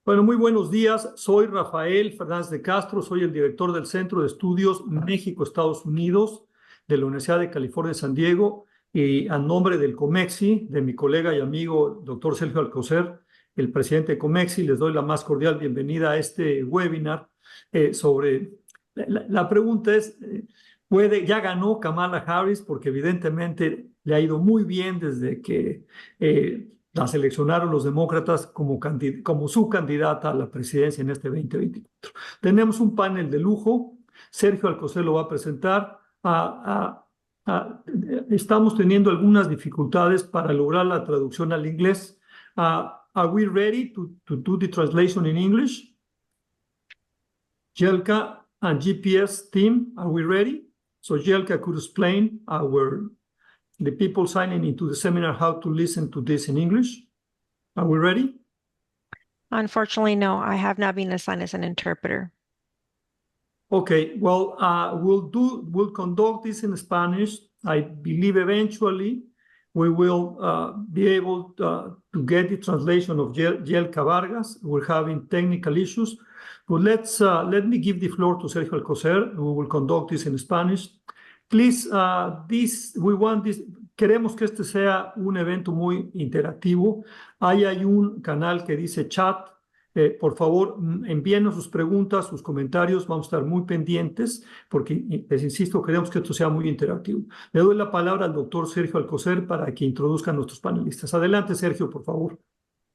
Bueno, muy buenos días. Soy Rafael Fernández de Castro, soy el director del Centro de Estudios México-Estados Unidos de la Universidad de California en San Diego y a nombre del COMEXI, de mi colega y amigo doctor Sergio Alcocer, el presidente de COMEXI, les doy la más cordial bienvenida a este webinar sobre... La pregunta es, ya ganó Kamala Harris porque evidentemente le ha ido muy bien desde que... la seleccionaron los demócratas como su candidata a la presidencia en este 2024. Tenemos un panel de lujo. Sergio Alcocer lo va a presentar. Estamos teniendo algunas dificultades para lograr la traducción al inglés. Are we ready to do the translation in English? Jelka and GPS team, are we ready? So Jelka could explain the people signing into the seminar how to listen to this in English. Are we ready? Unfortunately, no. I have not been assigned as an interpreter. Okay, well, we'll conduct this in Spanish. I believe eventually we will be able to get the translation of Yelka Vargas. We're having technical issues, but let me give the floor to Sergio Alcocer, who will conduct this in Spanish. Please, queremos que este sea un evento muy interactivo. Ahí hay un canal que dice chat. Por favor, envíenos sus preguntas, sus comentarios. Vamos a estar muy pendientes porque, les insisto, queremos que esto sea muy interactivo. Le doy la palabra al doctor Sergio Alcocer para que introduzca a nuestros panelistas. Adelante, Sergio, por favor.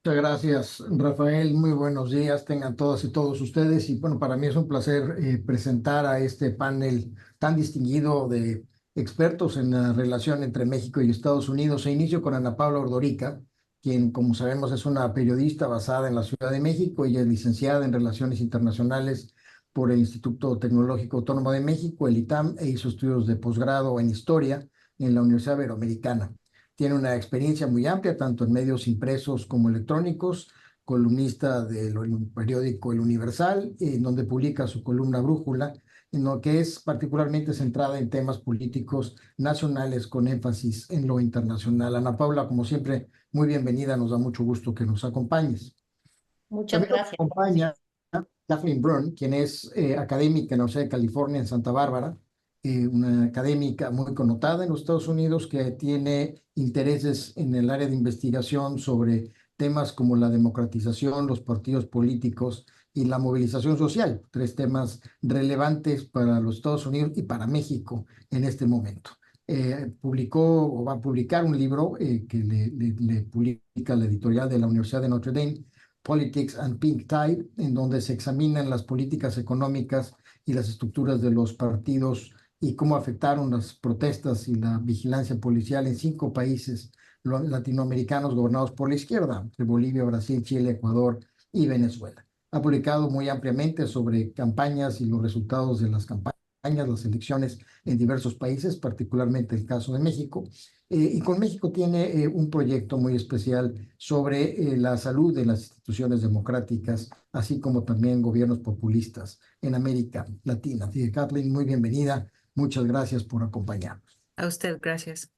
Muchas gracias, Rafael. Muy buenos días tengan todas y todos ustedes. Y bueno, para mí es un placer presentar a este panel tan distinguido de expertos en la relación entre México y Estados Unidos. E inicio con Ana Paula Ordorica, quien, como sabemos, es una periodista basada en la Ciudad de México y es licenciada en Relaciones Internacionales por el Instituto Tecnológico Autónomo de México, el ITAM, e hizo estudios de posgrado en Historia en la Universidad Iberoamericana. Tiene una experiencia muy amplia, tanto en medios impresos como electrónicos, columnista del periódico El Universal, en donde publica su columna Brújula, en lo que es particularmente centrada en temas políticos nacionales con énfasis en lo internacional. Ana Paula, como siempre, muy bienvenida, nos da mucho gusto que nos acompañes. Muchas También gracias. nos acompaña Kathleen Byrne, quien es académica en la Universidad de California en Santa Bárbara, una académica muy connotada en los Estados Unidos que tiene intereses en el área de investigación sobre temas como la democratización, los partidos políticos y la movilización social, tres temas relevantes para los Estados Unidos y para México en este momento. Publicó o va a publicar un libro que le publica la editorial de la Universidad de Notre Dame, Politics and Pink Tide, en donde se examinan las políticas económicas y las estructuras de los partidos y cómo afectaron las protestas y la vigilancia policial en 5 países latinoamericanos gobernados por la izquierda, de Bolivia, Brasil, Chile, Ecuador y Venezuela. Ha publicado muy ampliamente sobre campañas y los resultados de las campañas, las elecciones en diversos países, particularmente el caso de México. Y con México tiene un proyecto muy especial sobre la salud de las instituciones democráticas, así como también gobiernos populistas en América Latina. Así que, Kathleen, muy bienvenida. Muchas gracias por acompañarnos. A usted, gracias.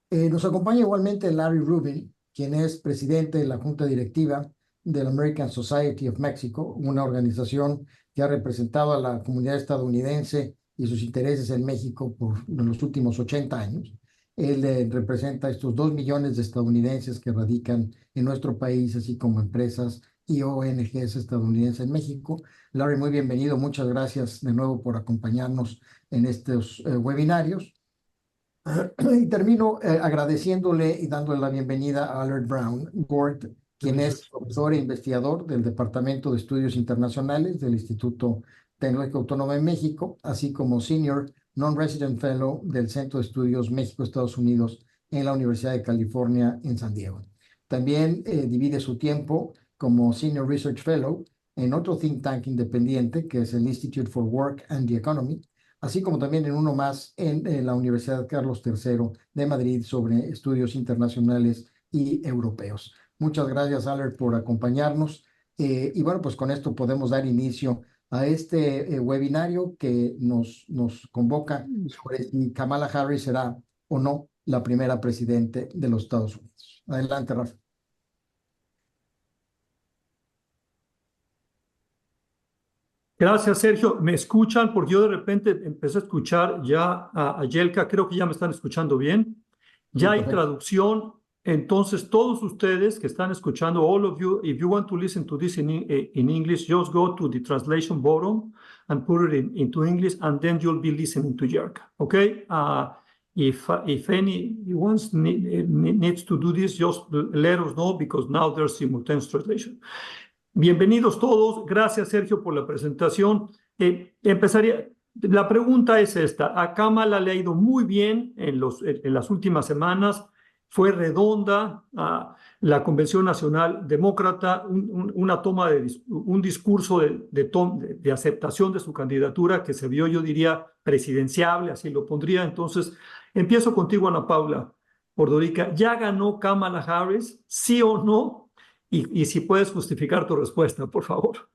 Nos acompaña igualmente Larry Rubin, quien es presidente de la Junta Directiva de la American Society of Mexico, una organización que ha representado a la comunidad estadounidense y sus intereses en México por los últimos 80 años. Él representa a estos 2 millones de estadounidenses que radican en nuestro país, así como empresas y ONGs estadounidenses en México. Larry, muy bienvenido. Muchas gracias de nuevo por acompañarnos en estos webinarios. Y termino agradeciéndole y dándole la bienvenida a Allard Brown Gord, quien es profesor e investigador del Departamento de Estudios Internacionales del Instituto Tecnológico Autónomo de México, así como Senior Non-Resident Fellow del Centro de Estudios México-Estados Unidos en la Universidad de California en San Diego. También divide su tiempo como Senior Research Fellow en otro think tank independiente, que es el Institute for Work and the Economy, así como también en uno más en la Universidad Carlos III de Madrid sobre estudios internacionales y europeos. Muchas gracias, Allard, por acompañarnos. Y bueno, pues con esto podemos dar inicio a este webinario que nos convoca sobre si Kamala Harris será o no la primera presidente de los Estados Unidos. Adelante, Rafa. Gracias, Sergio. ¿Me escuchan? Porque yo de repente empecé a escuchar ya a Yelka. Creo que ya me están escuchando bien. Sí, Ya hay perfecto. traducción. Entonces, todos ustedes que están escuchando, all of you, if you want to listen to this in English, just go to the translation bottom and put it into English, and then you'll be listening to Yelka. Okay? If anyone needs to do this, just let us know, because now there's simultaneous translation. Bienvenidos todos. Gracias, Sergio, por la presentación. La pregunta es esta. A Kamala le ha ido muy bien en las últimas semanas. Fue redonda la Convención Nacional Demócrata, un discurso de aceptación de su candidatura que se vio, yo diría, presidenciable, así lo pondría. Entonces, empiezo contigo, Ana Paula Ordorica. ¿Ya ganó Kamala Harris? ¿Sí o no? Y si puedes justificar tu respuesta, por favor.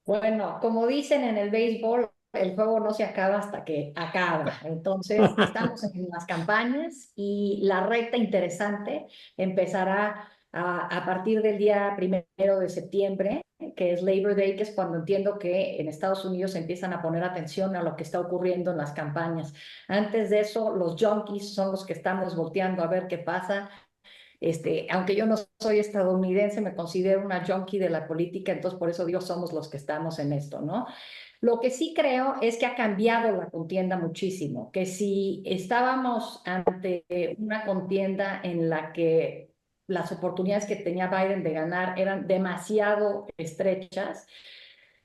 Bueno, como dicen en el béisbol, el juego no se acaba hasta que acaba. Entonces, estamos en las campañas y la recta interesante empezará a partir del día 1 de septiembre, que es Labor Day, que es cuando entiendo que en Estados Unidos empiezan a poner atención a lo que está ocurriendo en las campañas. Antes de eso, los junkies son los que estamos volteando a ver qué pasa. Aunque yo no soy estadounidense, me considero una junkie de la política, entonces por eso digo, somos los que estamos en esto, ¿no? Lo que sí creo es que ha cambiado la contienda muchísimo, que si estábamos ante una contienda en la que las oportunidades que tenía Biden de ganar eran demasiado estrechas,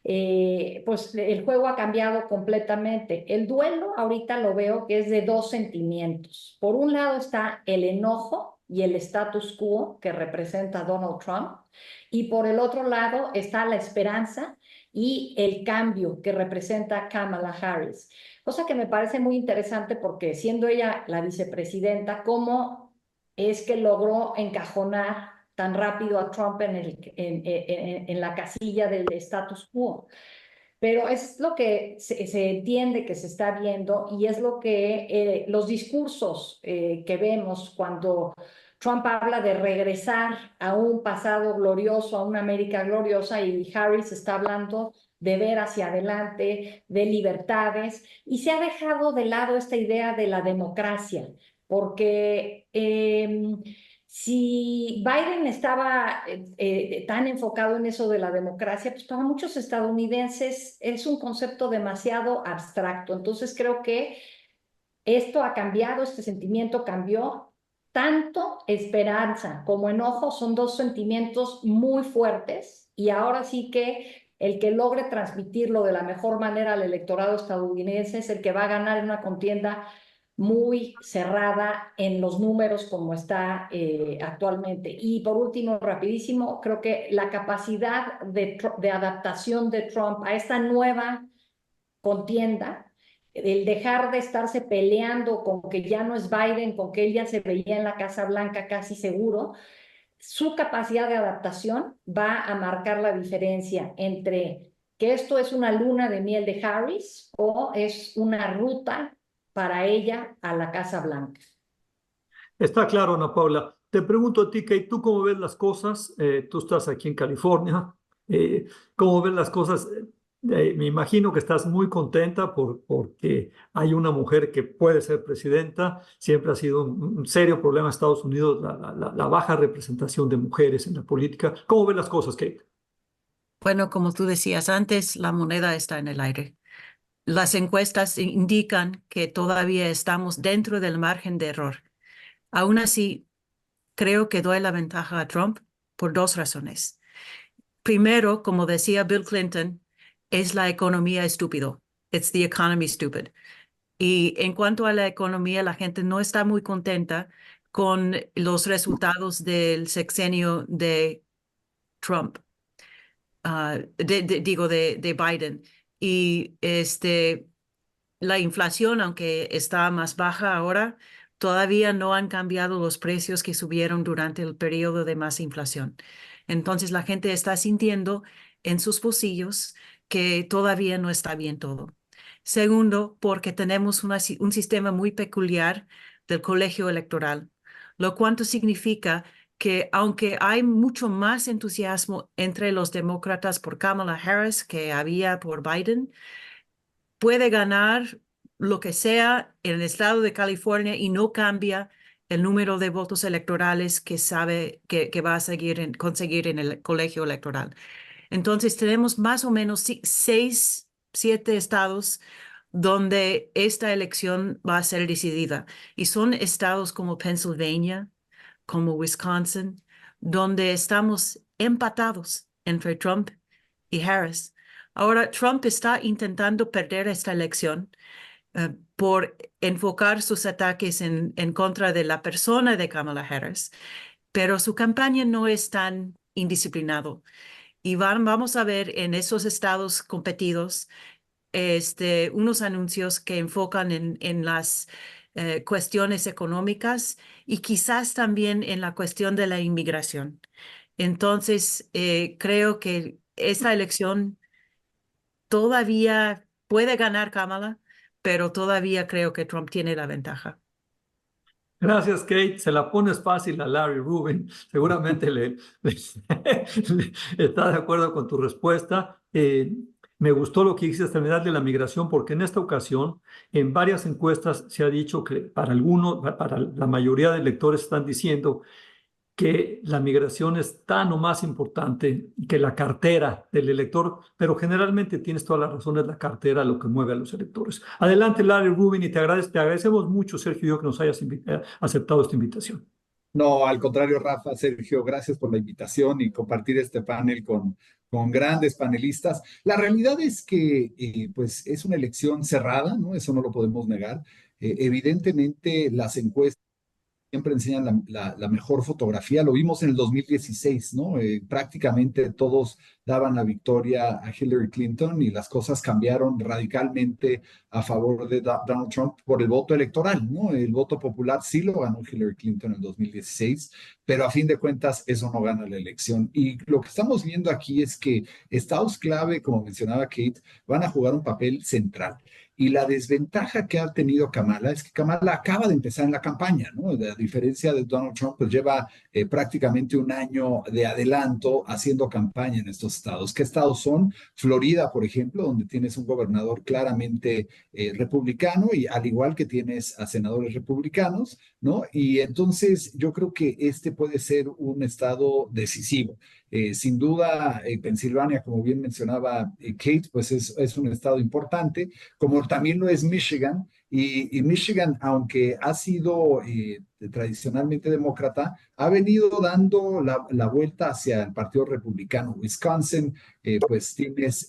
pues el juego ha cambiado completamente. El duelo ahorita lo veo que es de dos sentimientos. Por un lado está el enojo y el status quo que representa Donald Trump, y por el otro lado está la esperanza y el cambio que representa Kamala Harris. Cosa que me parece muy interesante porque siendo ella la vicepresidenta, ¿cómo es que logró encajonar tan rápido a Trump en la casilla del status quo? Pero es lo que se entiende que se está viendo y es lo que los discursos que vemos cuando Trump habla de regresar a un pasado glorioso, a una América gloriosa, y Harris está hablando de ver hacia adelante, de libertades, y se ha dejado de lado esta idea de la democracia, porque si Biden estaba tan enfocado en eso de la democracia, pues para muchos estadounidenses es un concepto demasiado abstracto. Entonces creo que esto ha cambiado, este sentimiento cambió. Tanto esperanza como enojo son dos sentimientos muy fuertes, y ahora sí que el que logre transmitirlo de la mejor manera al electorado estadounidense es el que va a ganar en una contienda muy cerrada en los números como está actualmente. Y por último, rapidísimo, creo que la capacidad de adaptación de Trump a esta nueva contienda, el dejar de estarse peleando con que ya no es Biden, con que él ya se veía en la Casa Blanca casi seguro, su capacidad de adaptación va a marcar la diferencia entre que esto es una luna de miel de Harris o es una ruta para ella a la Casa Blanca. Está claro, Ana Paula. Te pregunto a ti, Kate, ¿tú cómo ves las cosas? Tú estás aquí en California. ¿Cómo ves las cosas? Me imagino que estás muy contenta porque hay una mujer que puede ser presidenta. Siempre ha sido un serio problema en Estados Unidos la baja representación de mujeres en la política. ¿Cómo ves las cosas, Kate? Bueno, como tú decías antes, la moneda está en el aire. Las encuestas indican que todavía estamos dentro del margen de error. Aún así, creo que doy la ventaja a Trump por dos razones. Primero, como decía Bill Clinton, es la economía estúpido. It's the economy stupid. Y en cuanto a la economía, la gente no está muy contenta con los resultados del sexenio de Trump. De Biden. Y la inflación, aunque está más baja ahora, todavía no han cambiado los precios que subieron durante el periodo de más inflación. Entonces la gente está sintiendo en sus bolsillos que todavía no está bien todo. Segundo, porque tenemos un sistema muy peculiar del colegio electoral, lo cual significa que aunque hay mucho más entusiasmo entre los demócratas por Kamala Harris que había por Biden, puede ganar lo que sea en el estado de California y no cambia el número de votos electorales que sabe que va a conseguir en el colegio electoral. Entonces tenemos más o menos 6, 7 estados donde esta elección va a ser decidida. Y son estados como Pennsylvania, como Wisconsin, donde estamos empatados entre Trump y Harris. Ahora, Trump está intentando perder esta elección por enfocar sus ataques en contra de la persona de Kamala Harris, pero su campaña no es tan indisciplinado. Y vamos a ver en esos estados competidos unos anuncios que enfocan en las cuestiones económicas y quizás también en la cuestión de la inmigración. Entonces, creo que esta elección todavía puede ganar Kamala, pero todavía creo que Trump tiene la ventaja. Gracias, Kate. Se la pones fácil a Larry Rubin. Seguramente está de acuerdo con tu respuesta. Me gustó lo que dices terminar de la migración, porque en esta ocasión, en varias encuestas se ha dicho que para la mayoría de electores están diciendo que la migración es tan o más importante que la cartera del elector, pero generalmente tienes toda la razón, es la cartera lo que mueve a los electores. Adelante, Larry Rubin, y te agradecemos mucho, Sergio y yo, que nos hayas aceptado esta invitación. No, al contrario, Rafa, Sergio, gracias por la invitación y compartir este panel con grandes panelistas. La realidad es que pues es una elección cerrada, ¿no? Eso no lo podemos negar. Evidentemente, las encuestas siempre enseñan la mejor fotografía. Lo vimos en el 2016, ¿no? Prácticamente todos daban la victoria a Hillary Clinton y las cosas cambiaron radicalmente a favor de Donald Trump por el voto electoral, ¿no? El voto popular sí lo ganó Hillary Clinton en el 2016, pero a fin de cuentas eso no gana la elección. Y lo que estamos viendo aquí es que estados clave, como mencionaba Kate, van a jugar un papel central. Y la desventaja que ha tenido Kamala es que Kamala acaba de empezar en la campaña, ¿no? A diferencia de Donald Trump, pues lleva prácticamente un año de adelanto haciendo campaña en estos estados. ¿Qué estados son? Florida, por ejemplo, donde tienes un gobernador claramente republicano y al igual que tienes a senadores republicanos, ¿no? Y entonces yo creo que este puede ser un estado decisivo. Sin duda, Pensilvania, como bien mencionaba Kate, pues es un estado importante, como también lo es Michigan, y Michigan, aunque ha sido tradicionalmente demócrata, ha venido dando la vuelta hacia el Partido Republicano. Wisconsin, pues tienes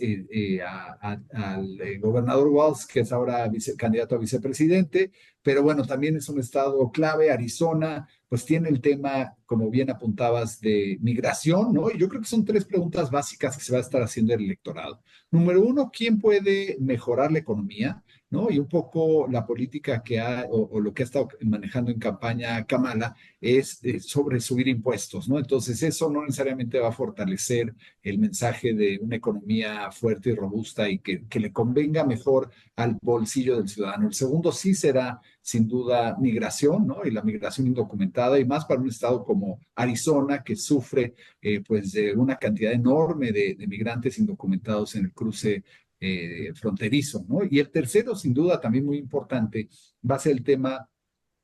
al gobernador Walz, que es ahora candidato a vicepresidente, pero bueno, también es un estado clave. Arizona, pues tiene el tema, como bien apuntabas, de migración, ¿no? Y yo creo que son 3 preguntas básicas que se va a estar haciendo el electorado. Número 1, ¿quién puede mejorar la economía? ¿No? Y un poco la política que o lo que ha estado manejando en campaña Kamala es sobre subir impuestos, ¿no? Entonces eso no necesariamente va a fortalecer el mensaje de una economía fuerte y robusta y que le convenga mejor al bolsillo del ciudadano. El segundo sí será sin duda migración, ¿no? Y la migración indocumentada, y más para un estado como Arizona, que sufre pues de una cantidad enorme de migrantes indocumentados en el cruce fronterizo, ¿no? Y el tercero, sin duda, también muy importante, va a ser el tema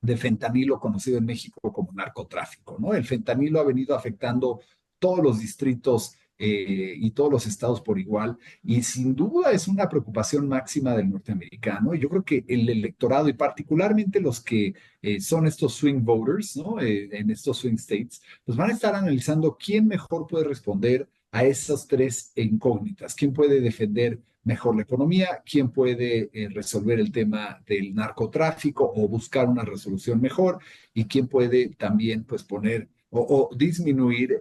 de fentanilo, conocido en México como narcotráfico, ¿no? El fentanilo ha venido afectando todos los distritos y todos los estados por igual, y sin duda es una preocupación máxima del norteamericano. Y yo creo que el electorado, y particularmente los que son estos swing voters, ¿no? En estos swing states, pues van a estar analizando quién mejor puede responder a esas 3 incógnitas. ¿Quién puede defender mejor la economía? ¿Quién puede resolver el tema del narcotráfico o buscar una resolución mejor? ¿Y quién puede también pues poner o disminuir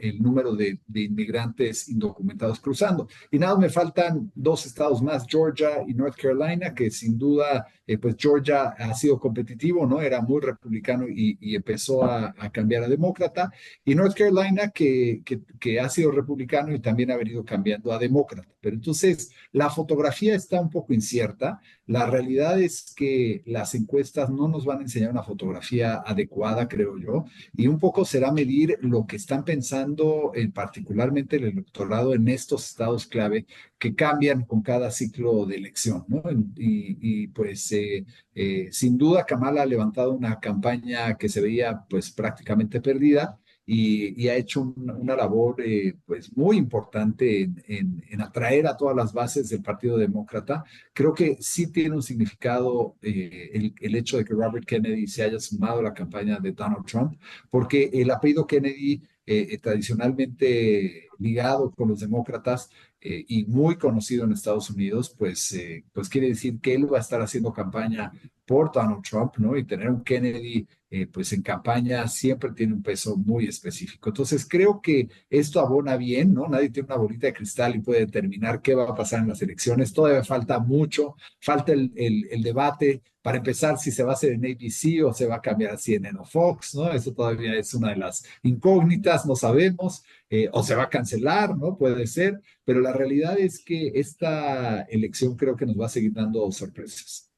el número de inmigrantes indocumentados cruzando? Y nada, me faltan 2 estados más, Georgia y North Carolina, que sin duda, pues Georgia ha sido competitivo, ¿no? Era muy republicano y empezó a cambiar a demócrata. Y North Carolina, que ha sido republicano y también ha venido cambiando a demócrata. Pero entonces, la fotografía está un poco incierta. La realidad es que las encuestas no nos van a enseñar una fotografía adecuada, creo yo. Y un poco poco será medir lo que están pensando, particularmente el electorado en estos estados clave que cambian con cada ciclo de elección, ¿no? Pues sin duda Kamala ha levantado una campaña que se veía pues prácticamente perdida y ha hecho una labor pues muy importante en atraer a todas las bases del Partido Demócrata. Creo que sí tiene un significado el hecho de que Robert Kennedy se haya sumado a la campaña de Donald Trump, porque el apellido Kennedy, tradicionalmente ligado con los demócratas y muy conocido en Estados Unidos, pues quiere decir que él va a estar haciendo campaña por Donald Trump, ¿no? Y tener un Kennedy pues en campaña siempre tiene un peso muy específico. Entonces creo que esto abona bien, ¿no? Nadie tiene una bolita de cristal y puede determinar qué va a pasar en las elecciones. Todavía falta mucho, falta el debate para empezar si se va a hacer en ABC o se va a cambiar a CNN o Fox, ¿no? Eso todavía es una de las incógnitas, no sabemos, o se va a cancelar, ¿no? Puede ser, pero la realidad es que esta elección creo que nos va a seguir dando sorpresas.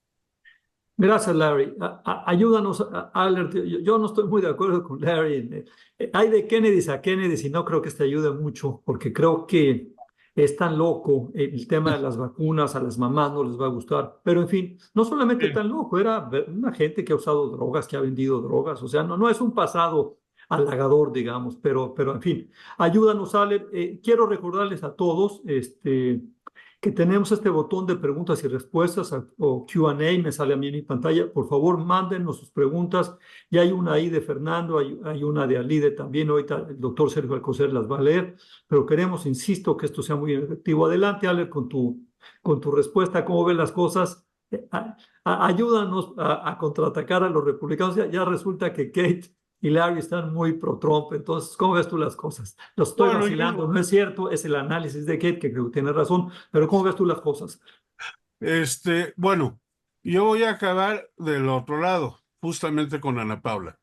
Gracias, Larry. Ayúdanos, Albert. Yo no estoy muy de acuerdo con Larry. Hay de Kennedy a Kennedy y no creo que te ayude mucho, porque creo que es tan loco el tema de las vacunas, a las mamás no les va a gustar. Pero en fin, no solamente tan loco, era una gente que ha usado drogas, que ha vendido drogas. O sea, no es un pasado halagador, digamos, pero en fin, ayúdanos, Albert. Quiero recordarles a todos, que tenemos este botón de preguntas y respuestas o Q&A, me sale a mí en mi pantalla. Por favor, mándenos sus preguntas. Y hay una ahí de Fernando, hay una de Alide también. Ahorita el doctor Sergio Alcocer las va a leer, pero queremos, insisto, que esto sea muy efectivo. Adelante, Ale, con tu respuesta. ¿Cómo ven las cosas? Ayúdanos a contraatacar a los republicanos. Ya resulta que Kate y Larry están muy pro-Trump. Entonces, ¿cómo ves tú las cosas? Lo estoy Bueno, vacilando, no es cierto, es el análisis de Kate, que creo que tiene razón, pero ¿cómo ves tú las cosas? bueno, yo voy a acabar del otro lado, justamente con Ana Paula.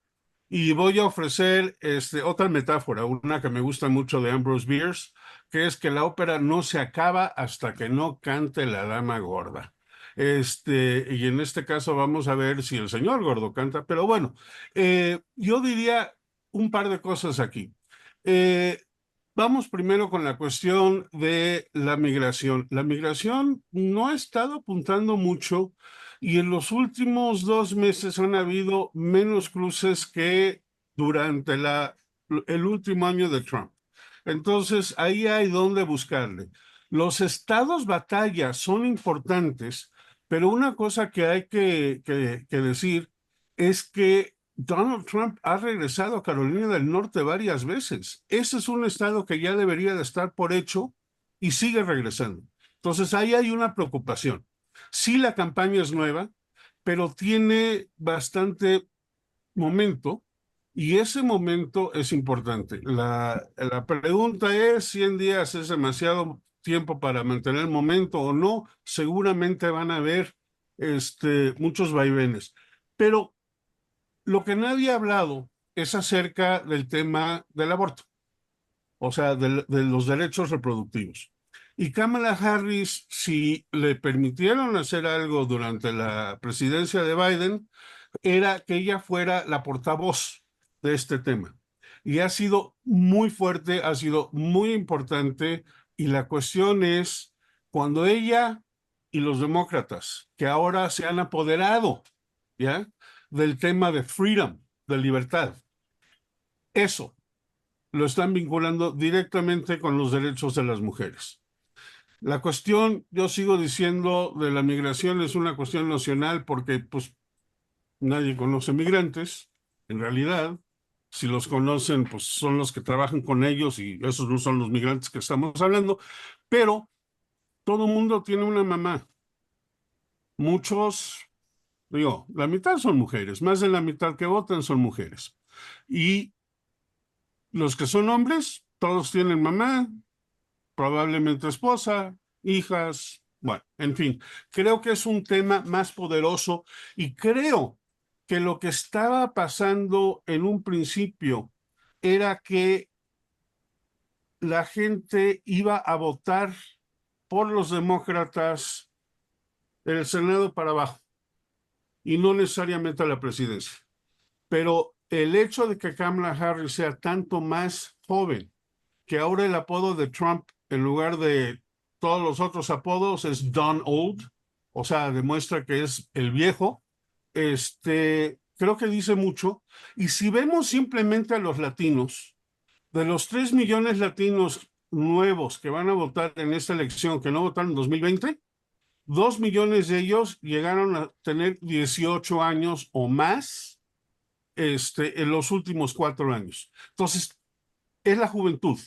Y voy a ofrecer otra metáfora, una que me gusta mucho de Ambrose Bierce, que es que la ópera no se acaba hasta que no cante la dama gorda. Y en este caso vamos a ver si el señor gordo canta, pero bueno, yo diría un par de cosas aquí. Vamos primero con la cuestión de la migración. La migración no ha estado apuntando mucho y en los últimos 2 meses han habido menos cruces que durante el último año de Trump. Entonces, ahí hay donde buscarle. Los estados batalla son importantes, pero una cosa que hay que decir es que Donald Trump ha regresado a Carolina del Norte varias veces. Ese es un estado que ya debería de estar por hecho y sigue regresando. Entonces, ahí hay una preocupación. Sí, la campaña es nueva, pero tiene bastante momento y ese momento es importante. La pregunta es, 100 días es demasiado tiempo para mantener el momento o no. Seguramente van a haber muchos vaivenes. Pero lo que nadie ha hablado es acerca del tema del aborto, o sea, de los derechos reproductivos. Y Kamala Harris, si le permitieron hacer algo durante la presidencia de Biden, era que ella fuera la portavoz de este tema. Y ha sido muy fuerte, ha sido muy importante, y la cuestión es, cuando ella y los demócratas, que ahora se han apoderado, ¿ya?, del tema de freedom, de libertad, eso lo están vinculando directamente con los derechos de las mujeres. La cuestión, yo sigo diciendo, de la migración es una cuestión nacional porque pues nadie conoce migrantes, en realidad. Si los conocen, pues son los que trabajan con ellos y esos no son los migrantes que estamos hablando, pero todo mundo tiene una mamá. Muchos, digo, la mitad son mujeres, más de la mitad que votan son mujeres. Y los que son hombres, todos tienen mamá, probablemente esposa, hijas, bueno, en fin, creo que es un tema más poderoso y creo que lo que estaba pasando en un principio era que la gente iba a votar por los demócratas del Senado para abajo y no necesariamente a la presidencia. Pero el hecho de que Kamala Harris sea tanto más joven, que ahora el apodo de Trump, en lugar de todos los otros apodos, es Don Old, o sea, demuestra que es el viejo, creo que dice mucho. Y si vemos simplemente a los latinos, de los 3 millones latinos nuevos que van a votar en esta elección, que no votaron en 2020, 2 millones de ellos llegaron a tener 18 años o más en los últimos 4 años. Entonces, es la juventud.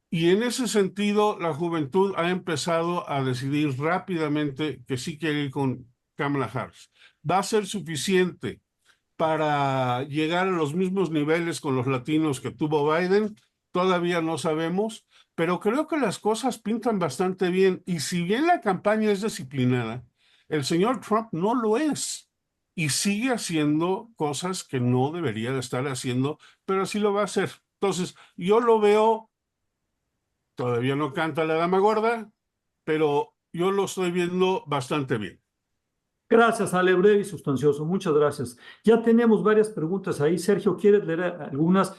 Y en ese sentido, la juventud ha empezado a decidir rápidamente que sí quiere ir con Kamala Harris. ¿Va a ser suficiente para llegar a los mismos niveles con los latinos que tuvo Biden? Todavía no sabemos, pero creo que las cosas pintan bastante bien. Y si bien la campaña es disciplinada, el señor Trump no lo es. Y sigue haciendo cosas que no debería de estar haciendo, pero así lo va a hacer. Entonces, yo lo veo, todavía no canta la dama gorda, pero yo lo estoy viendo bastante bien. Gracias, Ale, breve y sustancioso. Muchas gracias. Ya tenemos varias preguntas ahí. Sergio, ¿quieres leer algunas?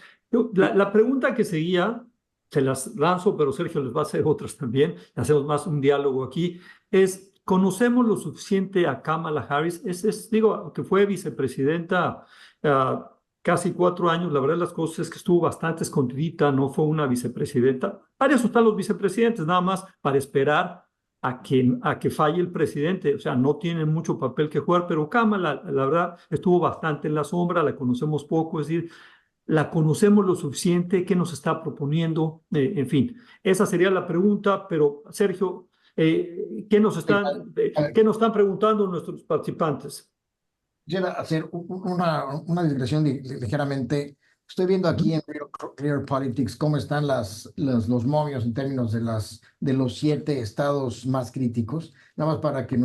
La pregunta que seguía, se las lanzo, pero Sergio les va a hacer otras también. Hacemos más un diálogo aquí. Es, ¿conocemos lo suficiente a Kamala Harris? Digo, que fue vicepresidenta casi 4 años. La verdad de las cosas es que estuvo bastante escondidita, no fue una vicepresidenta. Para eso están los vicepresidentes, nada más para esperar a que falle el presidente. O sea, no tiene mucho papel que jugar, pero Kamala, la verdad, estuvo bastante en la sombra, la conocemos poco, es decir, la conocemos lo suficiente, qué nos está proponiendo, en fin. Esa sería la pregunta, pero Sergio, ¿qué nos están preguntando nuestros participantes? Quisiera hacer una digresión ligeramente. Estoy viendo aquí en Real Politics cómo están los momios en términos de los 7 estados más críticos, nada más para que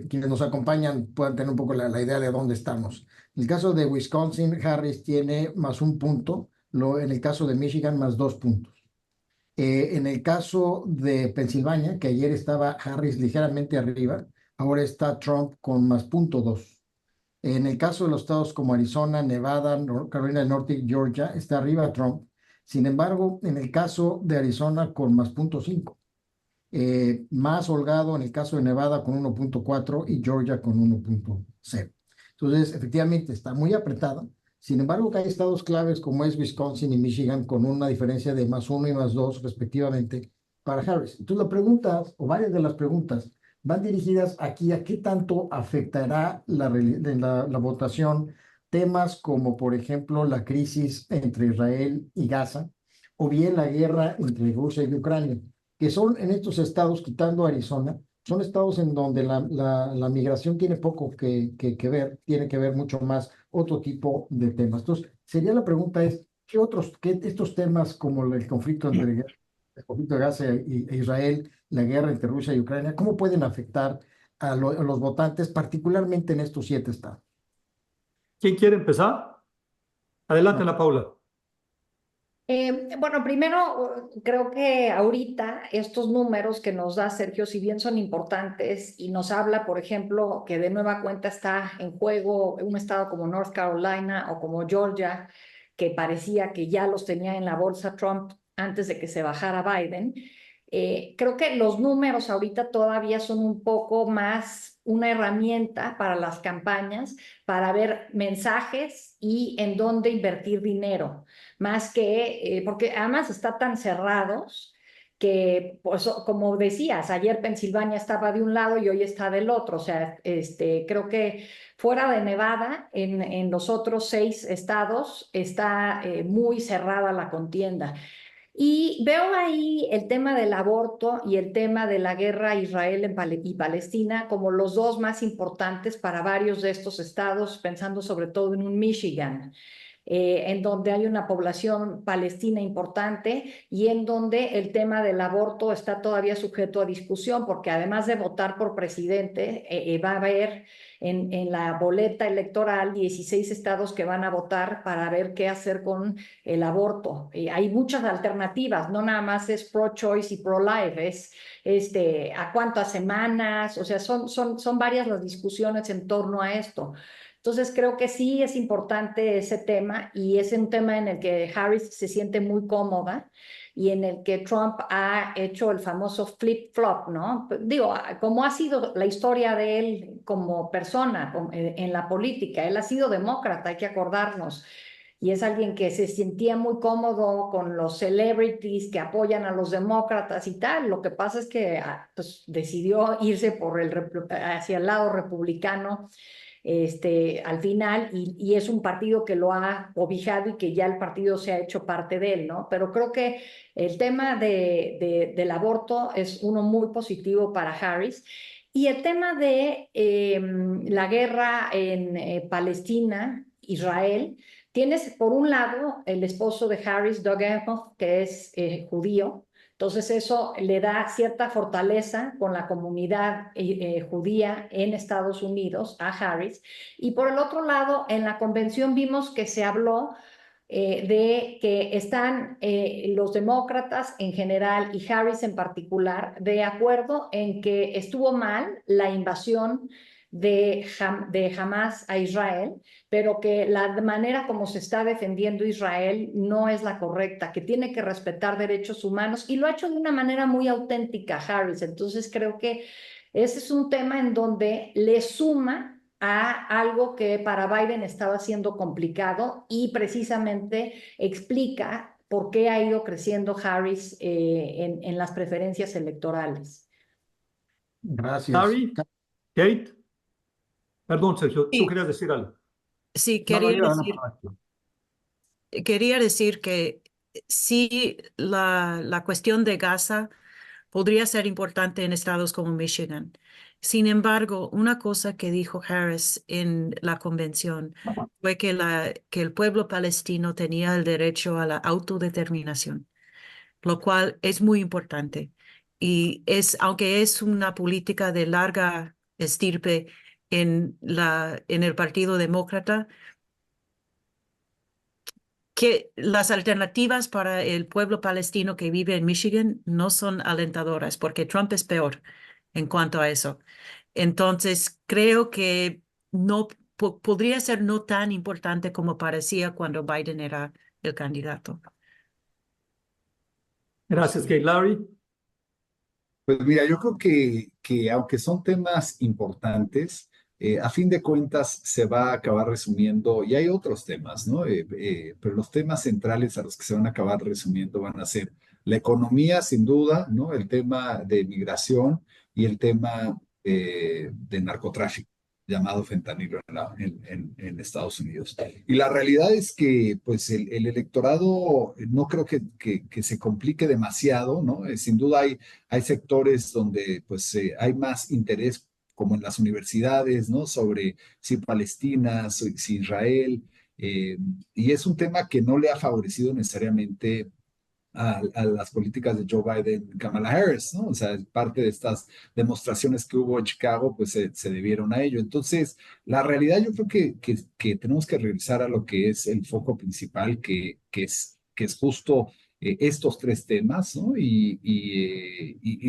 quienes nos acompañan puedan tener un poco la idea de dónde estamos. En el caso de Wisconsin, Harris tiene +1 punto, en el caso de Michigan, +2 puntos. En el caso de Pensilvania, que ayer estaba Harris ligeramente arriba, ahora está Trump con +0.2. En el caso de los estados como Arizona, Nevada, Carolina del Norte y Georgia, está arriba Trump. Sin embargo, en el caso de Arizona con +0.5. Más holgado en el caso de Nevada con 1.4 y Georgia con 1.0. Entonces, efectivamente, está muy apretada. Sin embargo, hay estados claves como es Wisconsin y Michigan con una diferencia de +1 y +2 respectivamente para Harris. Entonces, la pregunta, o varias de las preguntas, van dirigidas aquí a qué tanto afectará la votación temas como, por ejemplo, la crisis entre Israel y Gaza, o bien la guerra entre Rusia y Ucrania, que son en estos estados, quitando Arizona, son estados en donde la migración tiene poco que ver, tiene que ver mucho más otro tipo de temas. Entonces, la pregunta es, ¿qué estos temas como el conflicto de Gaza e Israel, la guerra entre Rusia y Ucrania, cómo pueden afectar a los votantes, particularmente en estos 7 estados? ¿Quién quiere empezar? Adelante, Ana Paula. Bueno, primero, creo que ahorita estos números que nos da Sergio, si bien son importantes y nos habla, por ejemplo, que de nueva cuenta está en juego un estado como North Carolina o como Georgia, que parecía que ya los tenía en la bolsa Trump antes de que se bajara Biden. Creo que los números ahorita todavía son un poco más una herramienta para las campañas, para ver mensajes y en dónde invertir dinero, más que, porque además está tan cerrados que, pues, como decías, ayer Pensilvania estaba de un lado y hoy está del otro. O sea, creo que fuera de Nevada, en los otros 6 estados está muy cerrada la contienda. Y veo ahí el tema del aborto y el tema de la guerra Israel y Palestina como los 2 más importantes para varios de estos estados, pensando sobre todo en un Michigan, en donde hay una población palestina importante y en donde el tema del aborto está todavía sujeto a discusión, porque además de votar por presidente, va a haber en la boleta electoral 16 estados que van a votar para ver qué hacer con el aborto. Hay muchas alternativas, no nada más es pro-choice y pro-life, es a cuántas semanas, o sea, son varias las discusiones en torno a esto. Entonces creo que sí es importante ese tema y es un tema en el que Harris se siente muy cómoda y en el que Trump ha hecho el famoso flip-flop, ¿no? Digo, como ha sido la historia de él como persona en la política, él ha sido demócrata, hay que acordarnos, y es alguien que se sentía muy cómodo con los celebrities que apoyan a los demócratas y tal. Lo que pasa es que pues, decidió irse hacia el lado republicano al final, y es un partido que lo ha cobijado y que ya el partido se ha hecho parte de él, ¿no? Pero creo que el tema del aborto es uno muy positivo para Harris. Y el tema de la guerra en Palestina, Israel, tienes por un lado el esposo de Harris, Doug Emhoff, que es judío. Entonces eso le da cierta fortaleza con la comunidad judía en Estados Unidos a Harris. Y por el otro lado, en la convención vimos que se habló de que están los demócratas en general y Harris en particular de acuerdo en que estuvo mal la invasión de Hamas a Israel, pero que la manera como se está defendiendo Israel no es la correcta, que tiene que respetar derechos humanos y lo ha hecho de una manera muy auténtica Harris. Entonces creo que ese es un tema en donde le suma a algo que para Biden estaba siendo complicado y precisamente explica por qué ha ido creciendo Harris en las preferencias electorales. Gracias. Harry, Kate. Perdón, Sergio, tú Sí. querías decir algo. Sí, No, no, quería decir que sí, la cuestión de Gaza podría ser importante en estados como Michigan. Sin embargo, una cosa que dijo Harris en la convención fue que el pueblo palestino tenía el derecho a la autodeterminación, lo cual es muy importante. Y aunque es una política de larga estirpe en el Partido Demócrata, que las alternativas para el pueblo palestino que vive en Michigan no son alentadoras, porque Trump es peor en cuanto a eso. Entonces, creo que no podría ser no tan importante como parecía cuando Biden era el candidato. Gracias, Kate. Larry. Pues mira, yo creo que aunque son temas importantes, a fin de cuentas se va a acabar resumiendo, y hay otros temas, ¿no? Pero los temas centrales a los que se van a acabar resumiendo van a ser la economía, sin duda, ¿no? El tema de migración y el tema de narcotráfico, llamado fentanilo en Estados Unidos. Y la realidad es que pues el electorado no creo que se complique demasiado, ¿no? Sin duda hay sectores donde pues hay más interés, como en las universidades, ¿no? Sobre si Palestina, si Israel, y es un tema que no le ha favorecido necesariamente a las políticas de Joe Biden, Kamala Harris, ¿no? O sea, parte de estas demostraciones que hubo en Chicago, pues se debieron a ello. Entonces, la realidad yo creo que tenemos que regresar a lo que es el foco principal, que es justo estos tres temas, ¿no? Y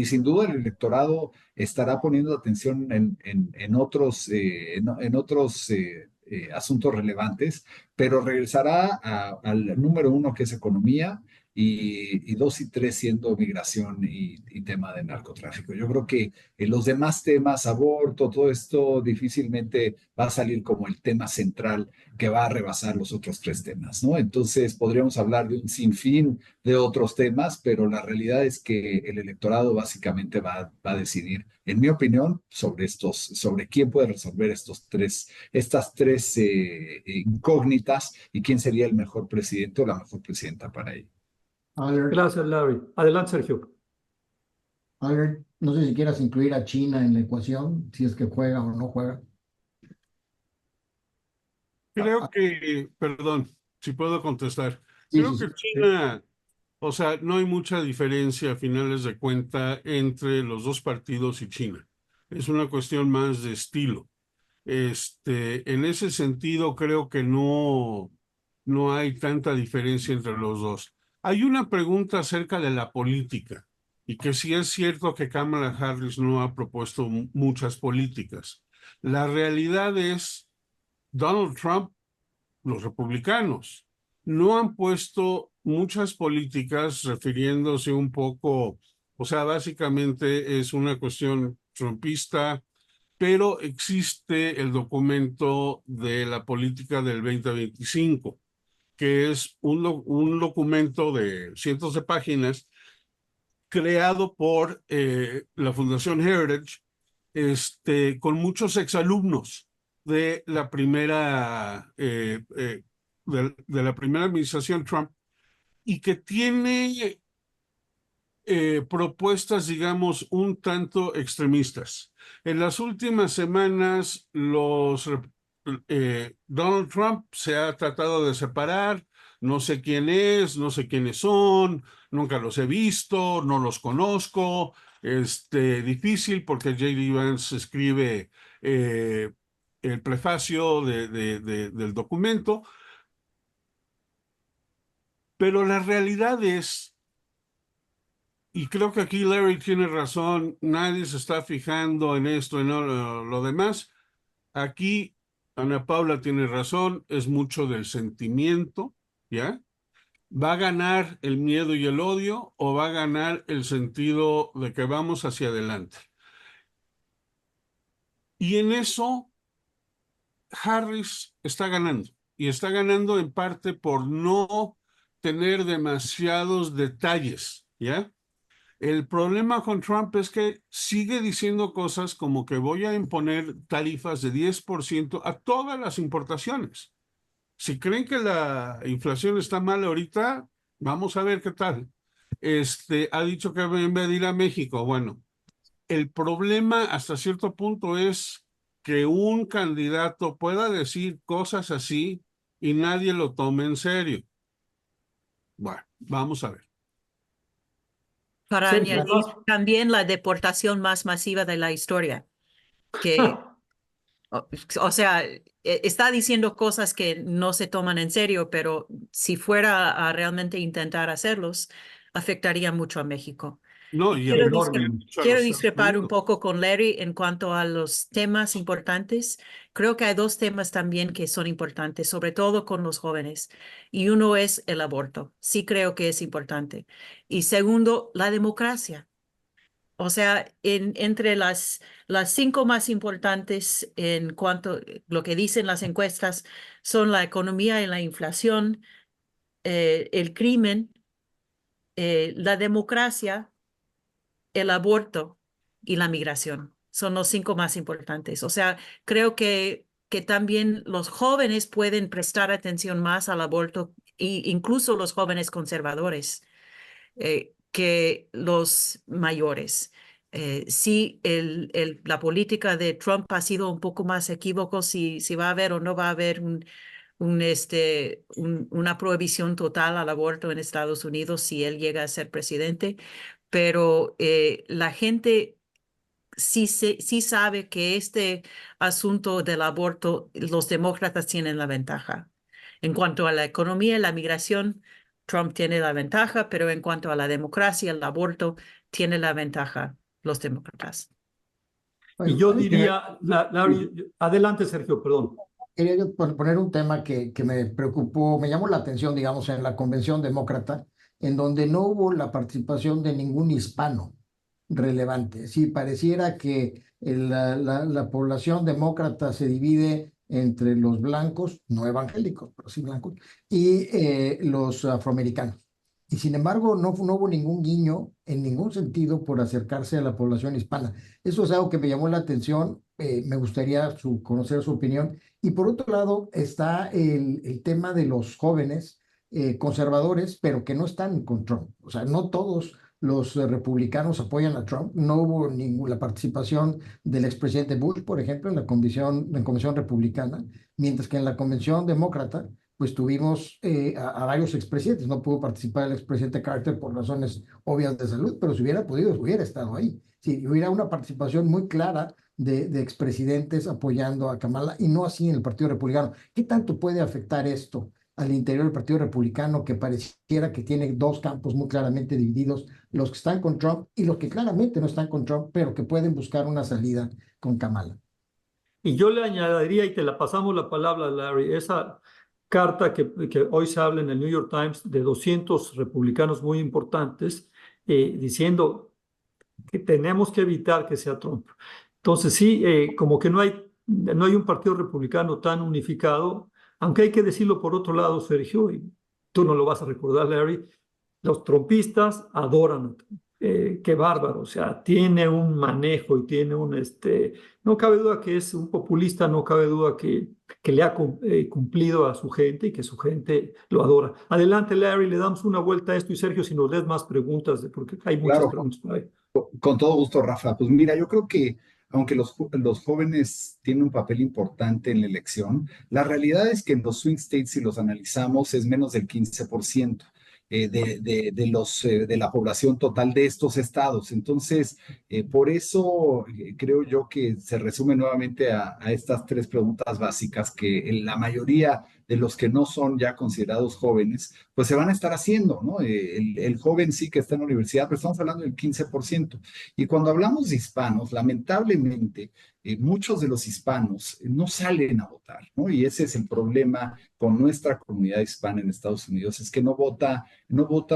sin duda el electorado estará poniendo atención en otros, asuntos relevantes, pero regresará al número uno, que es economía, y dos y tres siendo migración y tema de narcotráfico. Yo creo que los demás temas, aborto, todo esto, difícilmente va a salir como el tema central que va a rebasar los otros tres temas, ¿no? Entonces podríamos hablar de un sinfín de otros temas, pero la realidad es que el electorado básicamente va a decidir, en mi opinión, sobre quién puede resolver estas tres incógnitas y quién sería el mejor presidente o la mejor presidenta para ello. Gracias, Larry. Adelante, Sergio. Albert, no sé si quieras incluir a China en la ecuación, si es que juega o no juega. Creo que, perdón, si puedo contestar. Sí, Creo sí, que sí. China, o sea, no hay mucha diferencia a finales de cuenta entre los dos partidos y China. Es una cuestión más de estilo. En ese sentido, creo que no hay tanta diferencia entre los dos. Hay una pregunta acerca de la política y que sí es cierto que Kamala Harris no ha propuesto muchas políticas. La realidad es, Donald Trump, los republicanos, no han puesto muchas políticas refiriéndose un poco, o sea, básicamente es una cuestión trumpista, pero existe el documento de la política del 2025, que es un documento de cientos de páginas creado por la Fundación Heritage, con muchos exalumnos de la primera, de la primera administración Trump, y que tiene propuestas, digamos, un tanto extremistas. En las últimas semanas, Donald Trump se ha tratado de separar, no sé quién es, no sé quiénes son, nunca los he visto, no los conozco, difícil porque J.D. Vance escribe el prefacio del documento, pero la realidad es, y creo que aquí Larry tiene razón, nadie se está fijando en esto y no lo demás. Aquí Ana Paula tiene razón, es mucho del sentimiento, ¿ya? ¿Va a ganar el miedo y el odio o va a ganar el sentido de que vamos hacia adelante? Y en eso Harris está ganando, y está ganando en parte por no tener demasiados detalles, ¿ya? El problema con Trump es que sigue diciendo cosas como que voy a imponer tarifas de 10% a todas las importaciones. Si creen que la inflación está mal ahorita, vamos a ver qué tal. Ha dicho que va a invadir a México. Bueno, el problema hasta cierto punto es que un candidato pueda decir cosas así y nadie lo tome en serio. Bueno, vamos a ver. Para Sergio, añadir también la deportación más masiva de la historia, que, o sea, está diciendo cosas que no se toman en serio, pero si fuera a realmente intentar hacerlos, afectaría mucho a México. No, Y y quiero, enorme. quiero discrepar un poco con Larry en cuanto a los temas importantes. Creo que hay dos temas también que son importantes, sobre todo con los jóvenes. Y uno es el aborto. Sí creo que es importante. Y segundo, la democracia. O sea, entre las 5 más importantes en cuanto a lo que dicen las encuestas son la economía y la inflación, el crimen, la democracia, el aborto y la migración. Son los 5 más importantes. O sea, creo que también los jóvenes pueden prestar atención más al aborto, e incluso los jóvenes conservadores, que los mayores. Sí, la política de Trump ha sido un poco más equívoco si va a haber o no va a haber una prohibición total al aborto en Estados Unidos si él llega a ser presidente, pero la gente sí sabe que este asunto del aborto, los demócratas tienen la ventaja. En cuanto a la economía y la migración, Trump tiene la ventaja, pero en cuanto a la democracia, el aborto, tiene la ventaja los demócratas. Y yo diría, adelante Sergio, perdón. Quería yo poner un tema que me preocupó, me llamó la atención, digamos, en la convención demócrata, en donde no hubo la participación de ningún hispano relevante. Sí, pareciera que la población demócrata se divide entre los blancos, no evangélicos, pero sí blancos, y los afroamericanos. Y sin embargo, no hubo ningún guiño en ningún sentido por acercarse a la población hispana. Eso es algo que me llamó la atención, me gustaría conocer su opinión. Y por otro lado está el tema de los jóvenes conservadores, pero que no están con Trump. O sea, no todos los republicanos apoyan a Trump. No hubo ninguna participación del expresidente Bush, por ejemplo, en la convención republicana, mientras que en la convención demócrata pues tuvimos a varios expresidentes. No pudo participar el expresidente Carter por razones obvias de salud, pero si hubiera podido, hubiera estado ahí. Si hubiera una participación muy clara de expresidentes apoyando a Kamala y no así en el Partido Republicano. ¿Qué tanto puede afectar esto al interior del Partido Republicano, que pareciera que tiene dos campos muy claramente divididos, los que están con Trump y los que claramente no están con Trump, pero que pueden buscar una salida con Kamala? Y yo le añadiría, y te la pasamos la palabra, Larry, esa carta que hoy se habla en el New York Times de 200 republicanos muy importantes diciendo que tenemos que evitar que sea Trump. Entonces sí, como que no hay un partido republicano tan unificado, aunque hay que decirlo por otro lado, Sergio, y tú no lo vas a recordar, Larry, los trumpistas adoran a Trump. Qué bárbaro, o sea, tiene un manejo y tiene no cabe duda que es un populista, no cabe duda que le ha cumplido a su gente y que su gente lo adora. Adelante, Larry, le damos una vuelta a esto y Sergio, si nos des más preguntas, porque hay muchas Claro, preguntas por ahí. con todo gusto, Rafa. Pues mira, yo creo que aunque los jóvenes tienen un papel importante en la elección, la realidad es que en los swing states, si los analizamos, es menos del 15% de la población total de estos estados. Entonces, por eso creo yo que se resume nuevamente a estas tres preguntas básicas que en la mayoría de los que no son ya considerados jóvenes, pues se van a estar haciendo, ¿no? El joven sí que está en la universidad, pero estamos hablando del 15%. Y cuando hablamos de hispanos, lamentablemente, muchos de los hispanos no salen a votar, ¿no? Y ese es el problema con nuestra comunidad hispana en Estados Unidos, es que no vota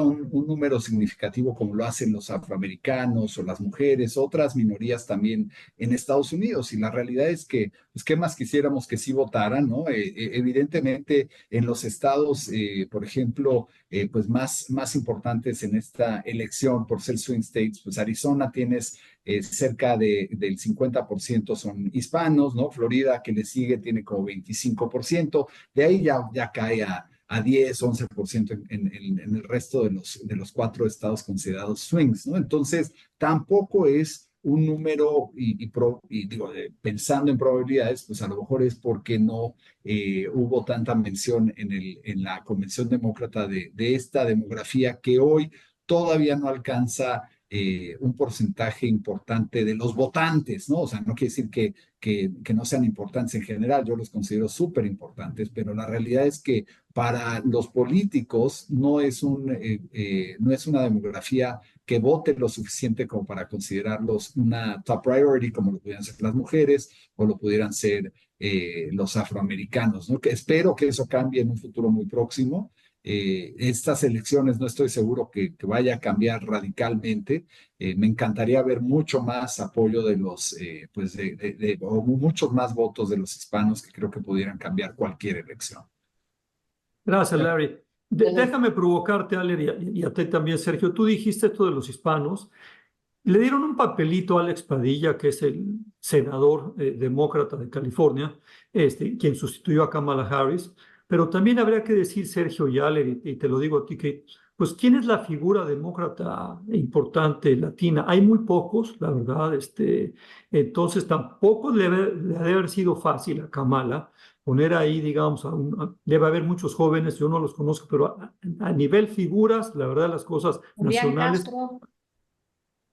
un número significativo como lo hacen los afroamericanos o las mujeres, otras minorías también en Estados Unidos. Y la realidad es que, pues, ¿qué más quisiéramos que sí votaran, ¿no? Evidentemente, en los estados, por ejemplo, pues más importantes en esta elección por ser swing states, pues Arizona tienes cerca del 50% son hispanos, ¿no? Florida, que le sigue, tiene como 25%, de ahí ya cae a 10, 11% en el resto de los 4 estados considerados swings, ¿no? Entonces, tampoco es un número, y digo, pensando en probabilidades, pues a lo mejor es porque no hubo tanta mención en la Convención Demócrata de esta demografía que hoy todavía no alcanza un porcentaje importante de los votantes, ¿no? O sea, no quiere decir que no sean importantes en general, yo los considero súper importantes, pero la realidad es que para los políticos no es una demografía que vote lo suficiente como para considerarlos una top priority, como lo pudieran ser las mujeres o lo pudieran ser los afroamericanos, ¿no? Que espero que eso cambie en un futuro muy próximo. Estas elecciones no estoy seguro que vaya a cambiar radicalmente. Me encantaría ver mucho más apoyo de o muchos más votos de los hispanos que creo que pudieran cambiar cualquier elección. Gracias, Larry. Déjame provocarte, Ale, y a ti también, Sergio. Tú dijiste esto de los hispanos. Le dieron un papelito a Alex Padilla, que es el senador demócrata de California, quien sustituyó a Kamala Harris. Pero también habría que decir, Sergio y Ale, y te lo digo a ti, que pues, ¿quién es la figura demócrata importante latina? Hay muy pocos, la verdad. Entonces, tampoco le debe haber sido fácil a Kamala poner ahí, digamos, debe haber muchos jóvenes, yo no los conozco, pero a nivel figuras, la verdad, las cosas Julián nacionales.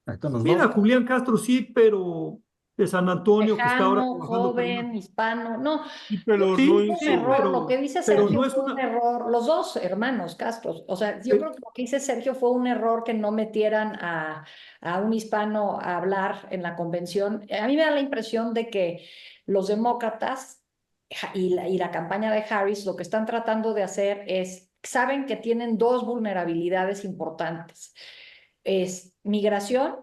Castro, Mira, Julián Castro sí, pero de San Antonio, que está ahora lejano, trabajando para joven, hispano. No, Sí, yo pero creo que no Sí, fue un sí, hizo. error. Lo que dice pero Sergio no es fue un una. error. Los dos hermanos Castros. O sea, yo creo que lo que dice Sergio fue un error que no metieran a un hispano a hablar en la convención. A mí me da la impresión de que los demócratas y la campaña de Harris lo que están tratando de hacer es, saben que tienen dos vulnerabilidades importantes. Es migración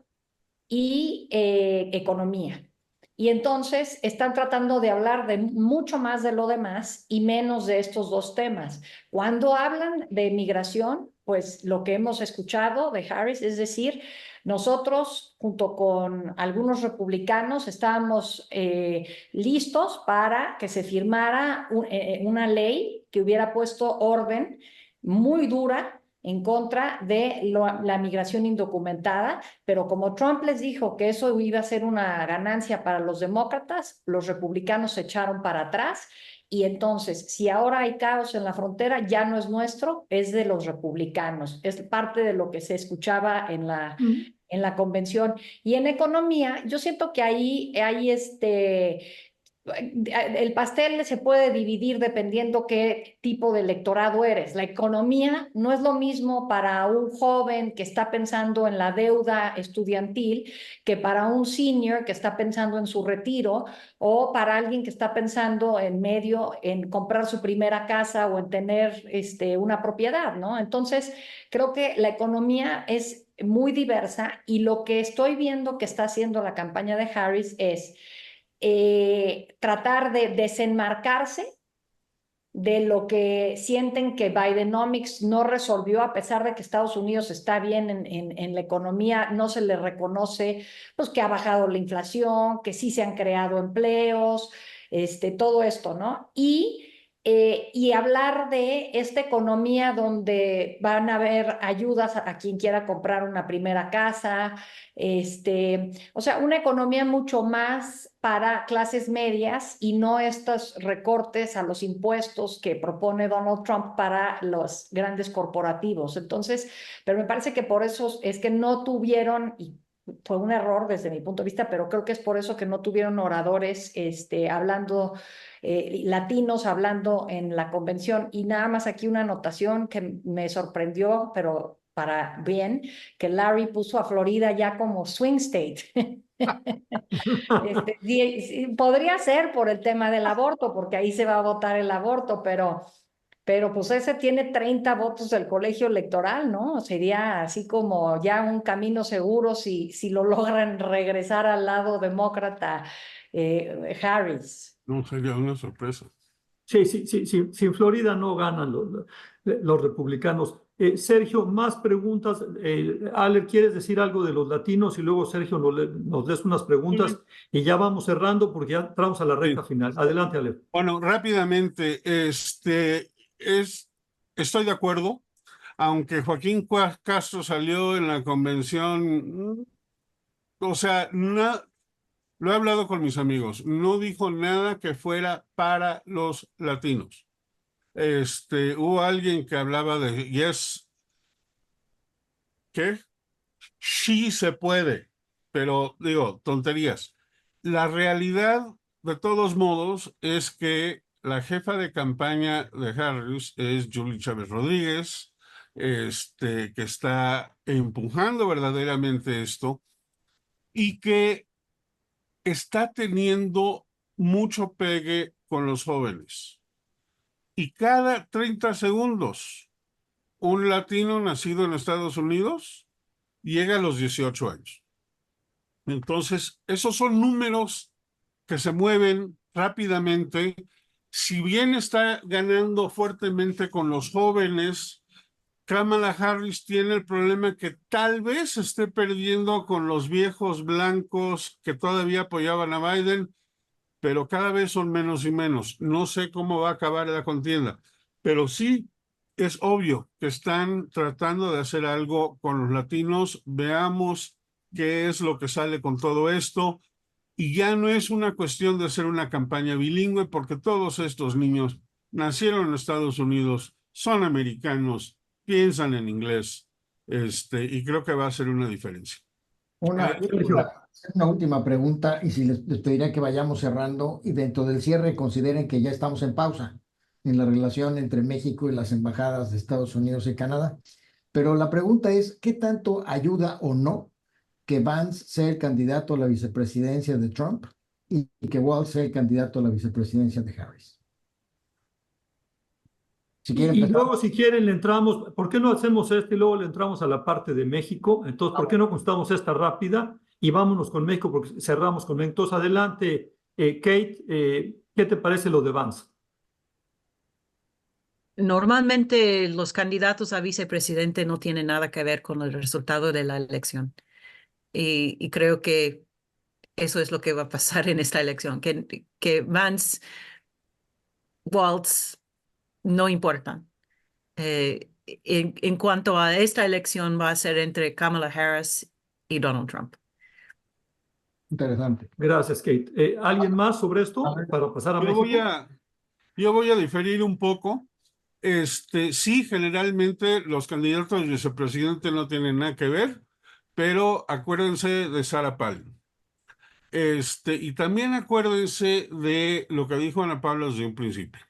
y economía. Y entonces están tratando de hablar de mucho más de lo demás y menos de estos dos temas. Cuando hablan de migración, pues lo que hemos escuchado de Harris, es decir, nosotros junto con algunos republicanos estábamos listos para que se firmara una ley que hubiera puesto orden muy dura en contra de la migración indocumentada, pero como Trump les dijo que eso iba a ser una ganancia para los demócratas, los republicanos se echaron para atrás y entonces, si ahora hay caos en la frontera, ya no es nuestro, es de los republicanos. Es parte de lo que se escuchaba en la convención. Y en economía, yo siento que ahí hay el pastel se puede dividir dependiendo qué tipo de electorado eres. La economía no es lo mismo para un joven que está pensando en la deuda estudiantil que para un senior que está pensando en su retiro o para alguien que está pensando en comprar su primera casa o en tener una propiedad, ¿no? Entonces, creo que la economía es muy diversa y lo que estoy viendo que está haciendo la campaña de Harris es tratar de desenmarcarse de lo que sienten que Bidenomics no resolvió, a pesar de que Estados Unidos está bien en la economía, no se le reconoce pues, que ha bajado la inflación, que sí se han creado empleos, todo esto, ¿no? Y hablar de esta economía donde van a haber ayudas a quien quiera comprar una primera casa, o sea, una economía mucho más para clases medias y no estos recortes a los impuestos que propone Donald Trump para los grandes corporativos. Entonces, pero me parece que por eso es que no tuvieron, y fue un error desde mi punto de vista, pero creo que es por eso que no tuvieron oradores hablando, latinos hablando en la convención. Y nada más aquí una anotación que me sorprendió, pero para bien, que Larry puso a Florida ya como swing state. Sí, podría ser por el tema del aborto, porque ahí se va a votar el aborto, pero pues ese tiene 30 votos del colegio electoral, ¿no? Sería así como ya un camino seguro si lo logran regresar al lado demócrata Harris. No, sería una sorpresa. Sí, sí, sí, sí, si en Florida no ganan los republicanos. Sergio, más preguntas. Ale, ¿quieres decir algo de los latinos? Y luego Sergio nos des unas preguntas y ya vamos cerrando porque ya entramos a la recta final. Adelante, Ale. Bueno, rápidamente, estoy de acuerdo, aunque Joaquín Castro salió en la convención, o sea, lo he hablado con mis amigos, no dijo nada que fuera para los latinos. Hubo alguien que hablaba de, yes, ¿qué? Sí se puede, pero digo, tonterías. La realidad, de todos modos, es que la jefa de campaña de Harris es Julie Chávez Rodríguez, que está empujando verdaderamente esto y que está teniendo mucho pegue con los jóvenes. Y cada 30 segundos, un latino nacido en Estados Unidos llega a los 18 años. Entonces, esos son números que se mueven rápidamente. Si bien está ganando fuertemente con los jóvenes, Kamala Harris tiene el problema que tal vez esté perdiendo con los viejos blancos que todavía apoyaban a Biden, pero cada vez son menos y menos. No sé cómo va a acabar la contienda, pero sí es obvio que están tratando de hacer algo con los latinos. Veamos qué es lo que sale con todo esto. Y ya no es una cuestión de hacer una campaña bilingüe, porque todos estos niños nacieron en Estados Unidos, son americanos, piensan en inglés, y creo que va a ser una diferencia. Sergio. Una última pregunta, y si les pediría que vayamos cerrando y dentro del cierre consideren que ya estamos en pausa en la relación entre México y las embajadas de Estados Unidos y Canadá. Pero la pregunta es, ¿qué tanto ayuda o no que Vance sea el candidato a la vicepresidencia de Trump y que Walz sea el candidato a la vicepresidencia de Harris? Si quieren Y luego, si quieren, le entramos. ¿Por qué no hacemos esto y luego le entramos a la parte de México? Entonces, ¿por qué no contamos esta rápida y vámonos con México porque cerramos con México? Entonces, adelante, Kate, ¿qué te parece lo de Vance? Normalmente los candidatos a vicepresidente no tienen nada que ver con el resultado de la elección. Y creo que eso es lo que va a pasar en esta elección, que Vance, Walz, no importan. En cuanto a esta elección, va a ser entre Kamala Harris y Donald Trump. Interesante. Gracias, Kate. ¿Alguien más sobre esto para pasar a México? Yo voy a diferir un poco. Sí, generalmente los candidatos a vicepresidente no tienen nada que ver, pero acuérdense de Sarah Palin. Y también acuérdense de lo que dijo Ana Paula desde un principio.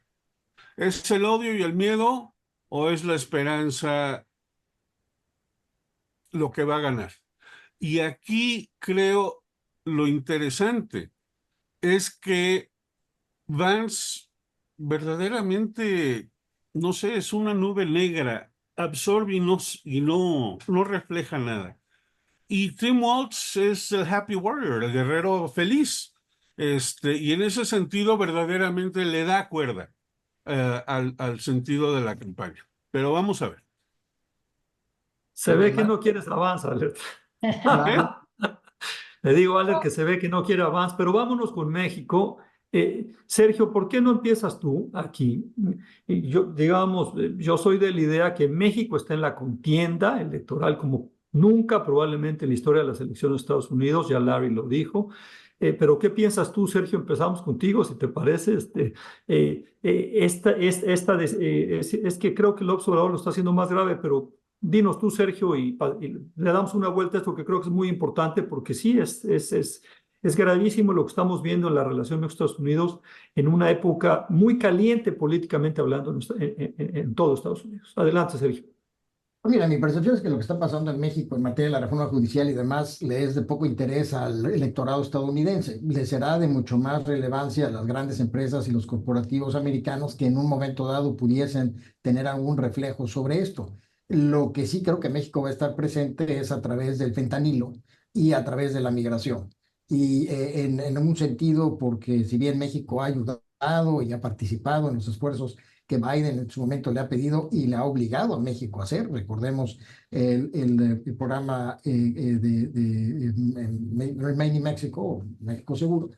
¿Es el odio y el miedo o es la esperanza lo que va a ganar? Y aquí creo lo interesante es que Vance verdaderamente, no sé, es una nube negra, absorbe y no refleja nada. Y Tim Walz es el happy warrior, el guerrero feliz. Y en ese sentido verdaderamente le da cuerda al sentido de la campaña. Pero vamos a ver. Se ve que no quieres avance, Albert. Claro. Le digo a Albert que se ve que no quiere avance, pero vámonos con México. Sergio, ¿por qué no empiezas tú aquí? Y yo, digamos, yo soy de la idea que México está en la contienda electoral como nunca probablemente en la historia de las elecciones de Estados Unidos, ya Larry lo dijo. Pero ¿qué piensas tú, Sergio? Empezamos contigo, si te parece. Es que creo que el observador lo está haciendo más grave, pero dinos tú, Sergio, y le damos una vuelta a esto que creo que es muy importante porque sí, es gravísimo lo que estamos viendo en la relación con Estados Unidos en una época muy caliente políticamente hablando en todo Estados Unidos. Adelante, Sergio. Mira, mi percepción es que lo que está pasando en México en materia de la reforma judicial y demás le es de poco interés al electorado estadounidense. Le será de mucho más relevancia a las grandes empresas y los corporativos americanos que en un momento dado pudiesen tener algún reflejo sobre esto. Lo que sí creo que México va a estar presente es a través del fentanilo y a través de la migración. Y en un sentido, porque si bien México ha ayudado y ha participado en los esfuerzos que Biden en su momento le ha pedido y le ha obligado a México a hacer. Recordemos el programa Remain in Mexico, México Seguro.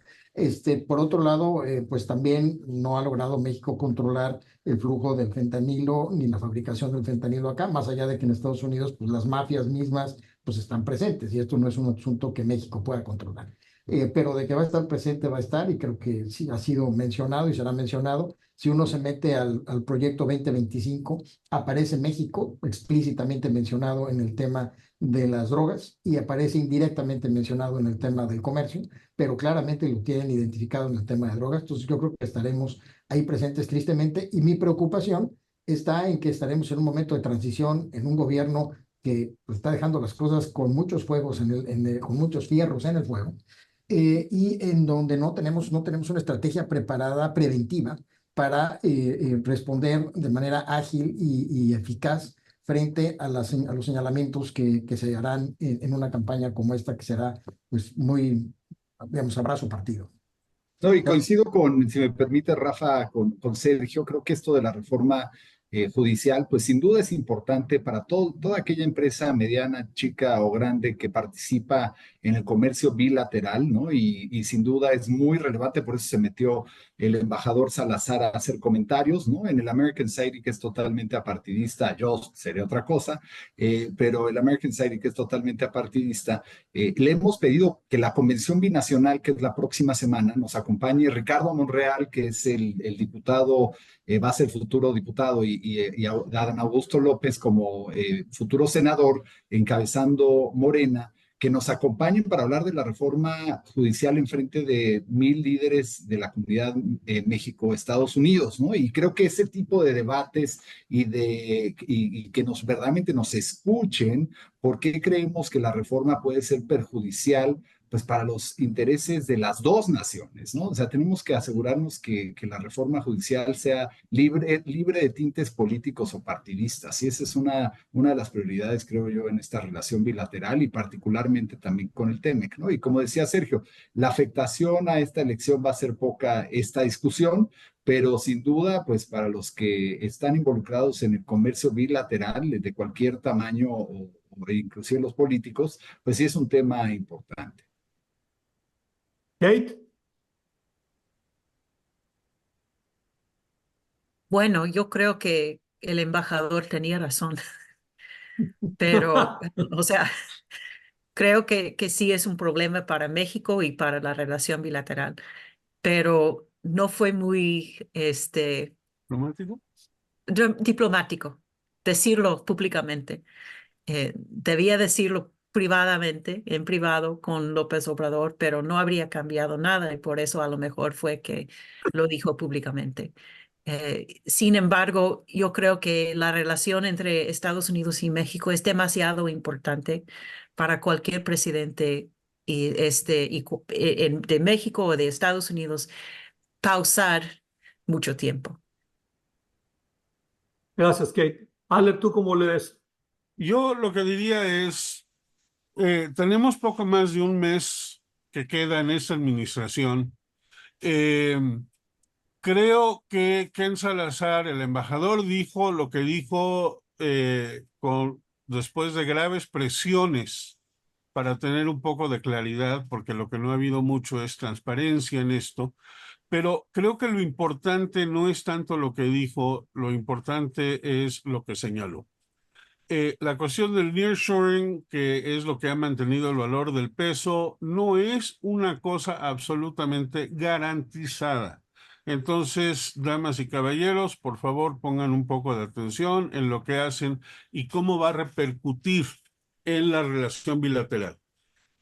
Por otro lado, pues también no ha logrado México controlar el flujo del fentanilo ni la fabricación del fentanilo acá, más allá de que en Estados Unidos pues las mafias mismas pues están presentes y esto no es un asunto que México pueda controlar. Pero de que va a estar presente va a estar y creo que sí ha sido mencionado y será mencionado. Si uno se mete al proyecto 2025, aparece México explícitamente mencionado en el tema de las drogas y aparece indirectamente mencionado en el tema del comercio, pero claramente lo tienen identificado en el tema de drogas. Entonces yo creo que estaremos ahí presentes tristemente y mi preocupación está en que estaremos en un momento de transición, en un gobierno que pues, está dejando las cosas con muchos fuegos, con muchos fierros en el fuego, y en donde no tenemos una estrategia preparada, preventiva, para responder de manera ágil y eficaz frente a los señalamientos que se harán en una campaña como esta, que será pues muy, digamos, abrazo partido. No, y coincido con, si me permite, Rafa, con Sergio, creo que esto de la reforma judicial, pues sin duda es importante para toda aquella empresa mediana, chica o grande que participa en el comercio bilateral, ¿no? Y sin duda es muy relevante, por eso se metió el embajador Salazar a hacer comentarios, ¿no? En el American Society, que es totalmente apartidista, yo sería otra cosa, pero el American Society, que es totalmente apartidista, le hemos pedido que la convención binacional, que es la próxima semana, nos acompañe Ricardo Monreal, que es el diputado, va a ser futuro diputado, y Adán Augusto López como futuro senador, encabezando Morena, que nos acompañen para hablar de la reforma judicial en frente de 1,000 líderes de la comunidad México-Estados Unidos, ¿no? Y creo que ese tipo de debates y que verdaderamente nos escuchen, ¿por qué creemos que la reforma puede ser perjudicial? Pues para los intereses de las dos naciones, ¿no? O sea, tenemos que asegurarnos que la reforma judicial sea libre de tintes políticos o partidistas. Y esa es una de las prioridades, creo yo, en esta relación bilateral y particularmente también con el TEMEC, ¿no? Y como decía Sergio, la afectación a esta elección va a ser poca esta discusión, pero sin duda, pues para los que están involucrados en el comercio bilateral de cualquier tamaño o inclusive los políticos, pues sí es un tema importante. Kate. Bueno, yo creo que el embajador tenía razón, pero, o sea, creo que sí es un problema para México y para la relación bilateral, pero no fue muy, ¿Romántico? diplomático decirlo públicamente. Debía decirlo privadamente, en privado con López Obrador, pero no habría cambiado nada y por eso a lo mejor fue que lo dijo públicamente. Sin embargo, yo creo que la relación entre Estados Unidos y México es demasiado importante para cualquier presidente de México o de Estados Unidos pausar mucho tiempo. Gracias, Kate. Ale, ¿tú cómo le ves? Yo lo que diría es, tenemos poco más de un mes que queda en esta administración. Creo que Ken Salazar, el embajador, dijo lo que dijo después de graves presiones para tener un poco de claridad, porque lo que no ha habido mucho es transparencia en esto. Pero creo que lo importante no es tanto lo que dijo, lo importante es lo que señaló. La cuestión del nearshoring, que es lo que ha mantenido el valor del peso, no es una cosa absolutamente garantizada. Entonces, damas y caballeros, por favor, pongan un poco de atención en lo que hacen y cómo va a repercutir en la relación bilateral.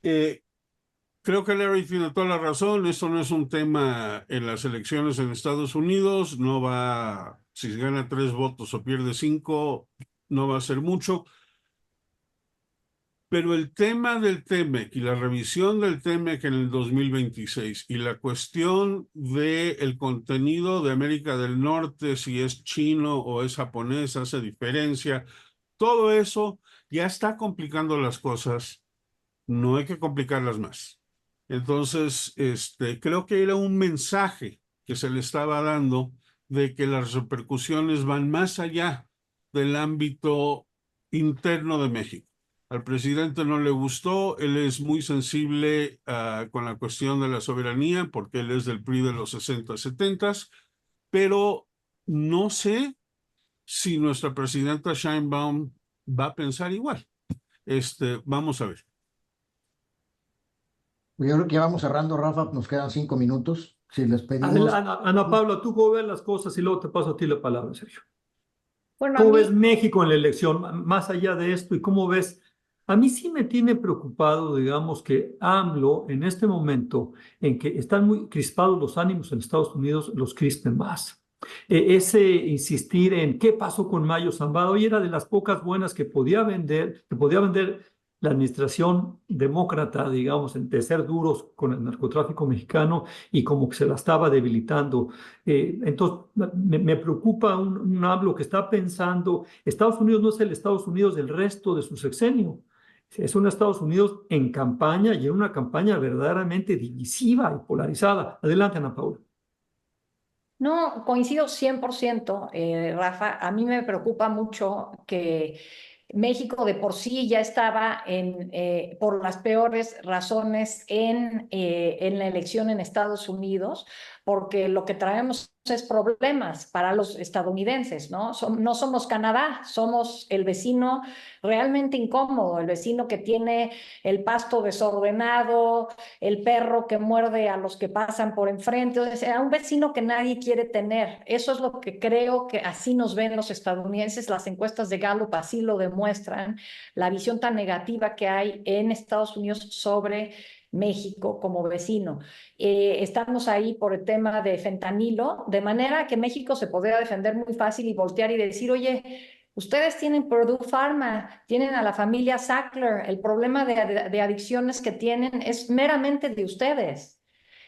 Creo que Larry tiene toda la razón. Esto no es un tema en las elecciones en Estados Unidos. No va, si gana 3 votos o pierde 5, no va a ser mucho. Pero el tema del TEMEC y la revisión del TEMEC en el 2026 y la cuestión del contenido de América del Norte, si es chino o es japonés, hace diferencia. Todo eso ya está complicando las cosas. No hay que complicarlas más. Entonces, creo que era un mensaje que se le estaba dando de que las repercusiones van más allá del ámbito interno de México. Al presidente no le gustó, él es muy sensible con la cuestión de la soberanía porque él es del PRI de los 60, 70, pero no sé si nuestra presidenta Sheinbaum va a pensar igual. Vamos a ver. Yo creo que ya vamos cerrando, Rafa, nos quedan 5 minutos. Si les pedimos... Ana Paula, ¿tú cómo ves las cosas? Y luego te paso a ti la palabra, Sergio. Bueno, ¿Cómo ves México en la elección? Más allá de esto, ¿y cómo ves? A mí sí me tiene preocupado, digamos, que AMLO en este momento en que están muy crispados los ánimos en Estados Unidos, los crispen más. Ese insistir en qué pasó con Mayo Zambada, hoy era de las pocas buenas que podía vender la administración demócrata, digamos, de ser duros con el narcotráfico mexicano y como que se la estaba debilitando. Entonces, me preocupa un AMLO que está pensando, Estados Unidos no es el Estados Unidos del resto de su sexenio. Es un Estados Unidos en campaña y en una campaña verdaderamente divisiva y polarizada. Adelante, Ana Paula. No, coincido 100%, Rafa. A mí me preocupa mucho que México de por sí ya estaba por las peores razones en la elección en Estados Unidos, porque lo que traemos es problemas para los estadounidenses, ¿no? No somos Canadá, somos el vecino realmente incómodo, el vecino que tiene el pasto desordenado, el perro que muerde a los que pasan por enfrente, o sea, un vecino que nadie quiere tener. Eso es lo que creo que así nos ven los estadounidenses. Las encuestas de Gallup así lo demuestran, la visión tan negativa que hay en Estados Unidos sobre México como vecino. Estamos ahí por el tema de fentanilo, de manera que México se podría defender muy fácil y voltear y decir, oye, ustedes tienen Purdue Pharma, tienen a la familia Sackler, el problema de adicciones que tienen es meramente de ustedes.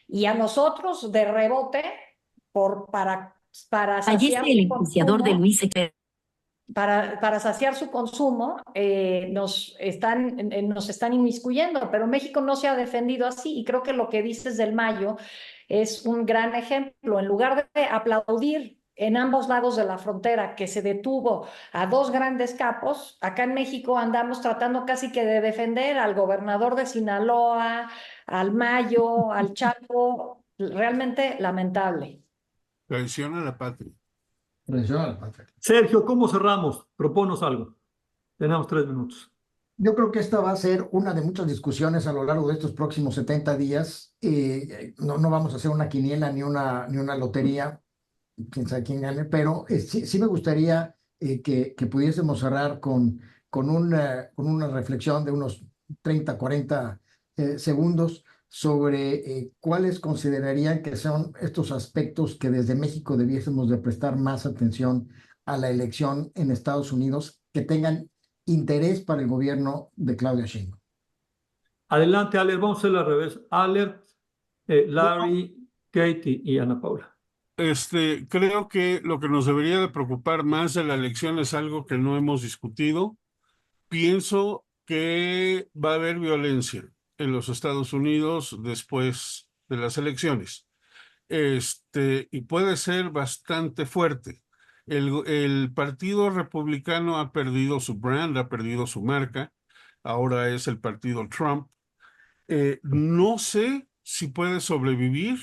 Y a nosotros de rebote, para saciar el enjuiciador de Luis Echeverría. Para saciar su consumo, nos están inmiscuyendo, pero México no se ha defendido así y creo que lo que dices del Mayo es un gran ejemplo. En lugar de aplaudir en ambos lados de la frontera que se detuvo a 2 grandes capos, acá en México andamos tratando casi que de defender al gobernador de Sinaloa, al Mayo, al Chapo, realmente lamentable. Traición a la patria. Sergio, ¿cómo cerramos? Proponos algo. Tenemos 3 minutos. Yo creo que esta va a ser una de muchas discusiones a lo largo de estos próximos 70 días. No vamos a hacer una quiniela ni una lotería, quién sabe quién gane, pero sí me gustaría que pudiésemos cerrar con una reflexión de unos 30, 40 segundos sobre cuáles considerarían que son estos aspectos que desde México debiésemos de prestar más atención a la elección en Estados Unidos que tengan interés para el gobierno de Claudia Sheinbaum. Adelante, Albert, vamos a hacerlo al revés. Albert, Larry, Katie y Ana Paula. Creo que lo que nos debería de preocupar más de la elección es algo que no hemos discutido. Pienso que va a haber violencia en los Estados Unidos después de las elecciones. Y puede ser bastante fuerte. El Partido Republicano ha perdido su brand, ha perdido su marca. Ahora es el Partido Trump. No sé si puede sobrevivir.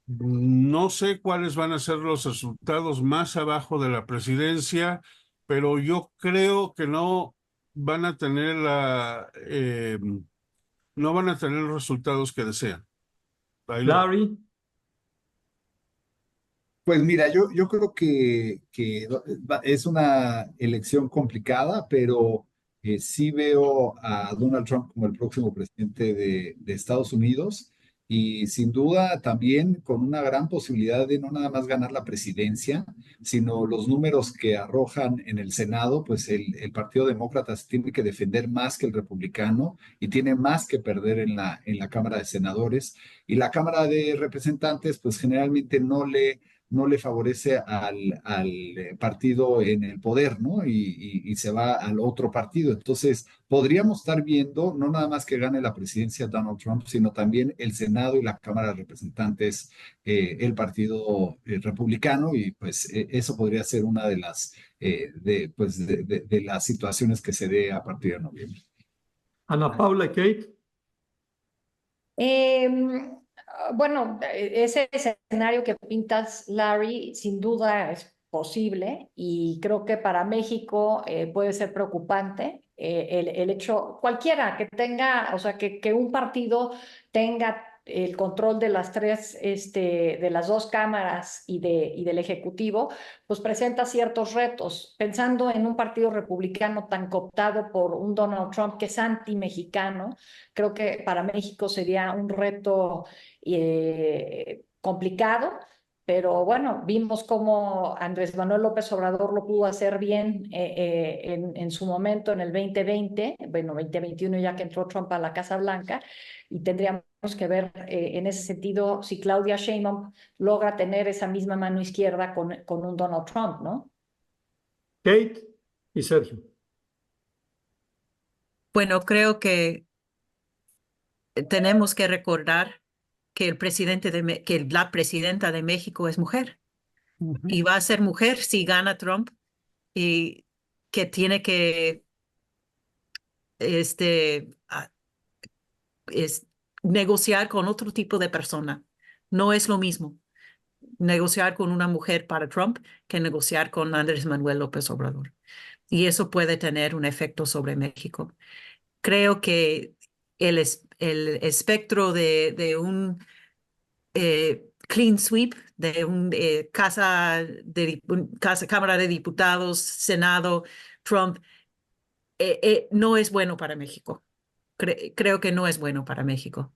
No sé cuáles van a ser los resultados más abajo de la presidencia, pero yo creo que no van a tener no van a tener los resultados que desean. Larry. Pues mira, yo creo que es una elección complicada, pero sí veo a Donald Trump como el próximo presidente de Estados Unidos y sin duda también con una gran posibilidad de no nada más ganar la presidencia, sino los números que arrojan en el Senado, pues el Partido Demócrata se tiene que defender más que el republicano y tiene más que perder en la Cámara de Senadores y la Cámara de Representantes, pues generalmente no le favorece al partido en el poder, ¿no? Y se va al otro partido. Entonces, podríamos estar viendo no nada más que gane la presidencia Donald Trump, sino también el Senado y la Cámara de Representantes, el partido republicano, y pues eso podría ser una de las, de las situaciones que se dé a partir de noviembre. Ana Paula y Kate. Bueno, ese escenario que pintas, Larry, sin duda es posible y creo que para México puede ser preocupante el hecho, cualquiera que tenga, o sea, que un partido tenga el control de las tres, de las dos cámaras y del Ejecutivo, pues presenta ciertos retos. Pensando en un partido republicano tan cooptado por un Donald Trump que es anti-mexicano, creo que para México sería un reto complicado, pero bueno, vimos cómo Andrés Manuel López Obrador lo pudo hacer bien en su momento en el 2020, bueno, 2021 ya que entró Trump a la Casa Blanca, y tendríamos que ver en ese sentido si Claudia Sheinbaum logra tener esa misma mano izquierda con un Donald Trump, ¿no? Kate y Sergio. Bueno, creo que tenemos que recordar que que la presidenta de México es mujer y va a ser mujer si gana Trump y que tiene que negociar con otro tipo de persona. No es lo mismo negociar con una mujer para Trump que negociar con Andrés Manuel López Obrador. Y eso puede tener un efecto sobre México. Creo que el espectro de un clean sweep, de Cámara de Diputados, Senado, Trump, no es bueno para México. Creo que no es bueno para México.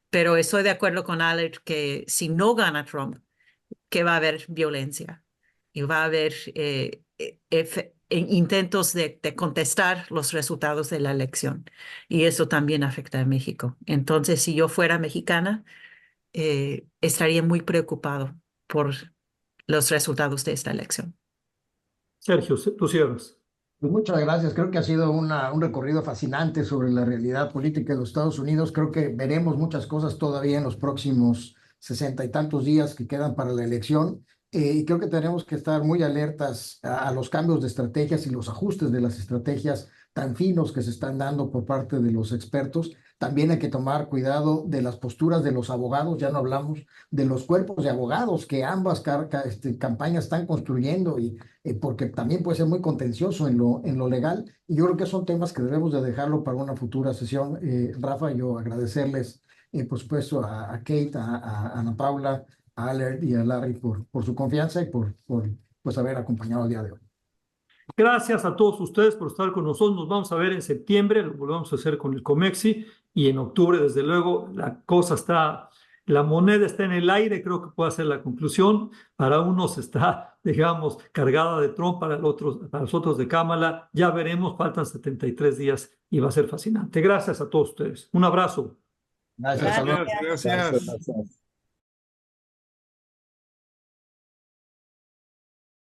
Pero estoy de acuerdo con Alex que si no gana Trump, que va a haber violencia y va a haber intentos de contestar los resultados de la elección. Y eso también afecta a México. Entonces, si yo fuera mexicana, estaría muy preocupado por los resultados de esta elección. Sergio, tú cierras. Pues muchas gracias. Creo que ha sido un recorrido fascinante sobre la realidad política de los Estados Unidos. Creo que veremos muchas cosas todavía en los próximos 60 y tantos días que quedan para la elección. Y creo que tenemos que estar muy alertas a los cambios de estrategias y los ajustes de las estrategias tan finos que se están dando por parte de los expertos. También hay que tomar cuidado de las posturas de los abogados, ya no hablamos de los cuerpos de abogados que ambas campañas están construyendo, y porque también puede ser muy contencioso en lo legal, y yo creo que son temas que debemos de dejarlo para una futura sesión. Rafa, yo agradecerles, por supuesto, a Kate, a Ana Paula, a Albert y a Larry por su confianza y por pues, haber acompañado el día de hoy. Gracias a todos ustedes por estar con nosotros. Nos vamos a ver en septiembre, lo volvemos a hacer con el COMEXI, y en octubre, desde luego, la moneda está en el aire, creo que puede ser la conclusión. Para unos está, digamos, cargada de Trump, para los otros de Kamala. Ya veremos, faltan 73 días y va a ser fascinante. Gracias a todos ustedes. Un abrazo. Gracias, hasta luego. Gracias. Gracias.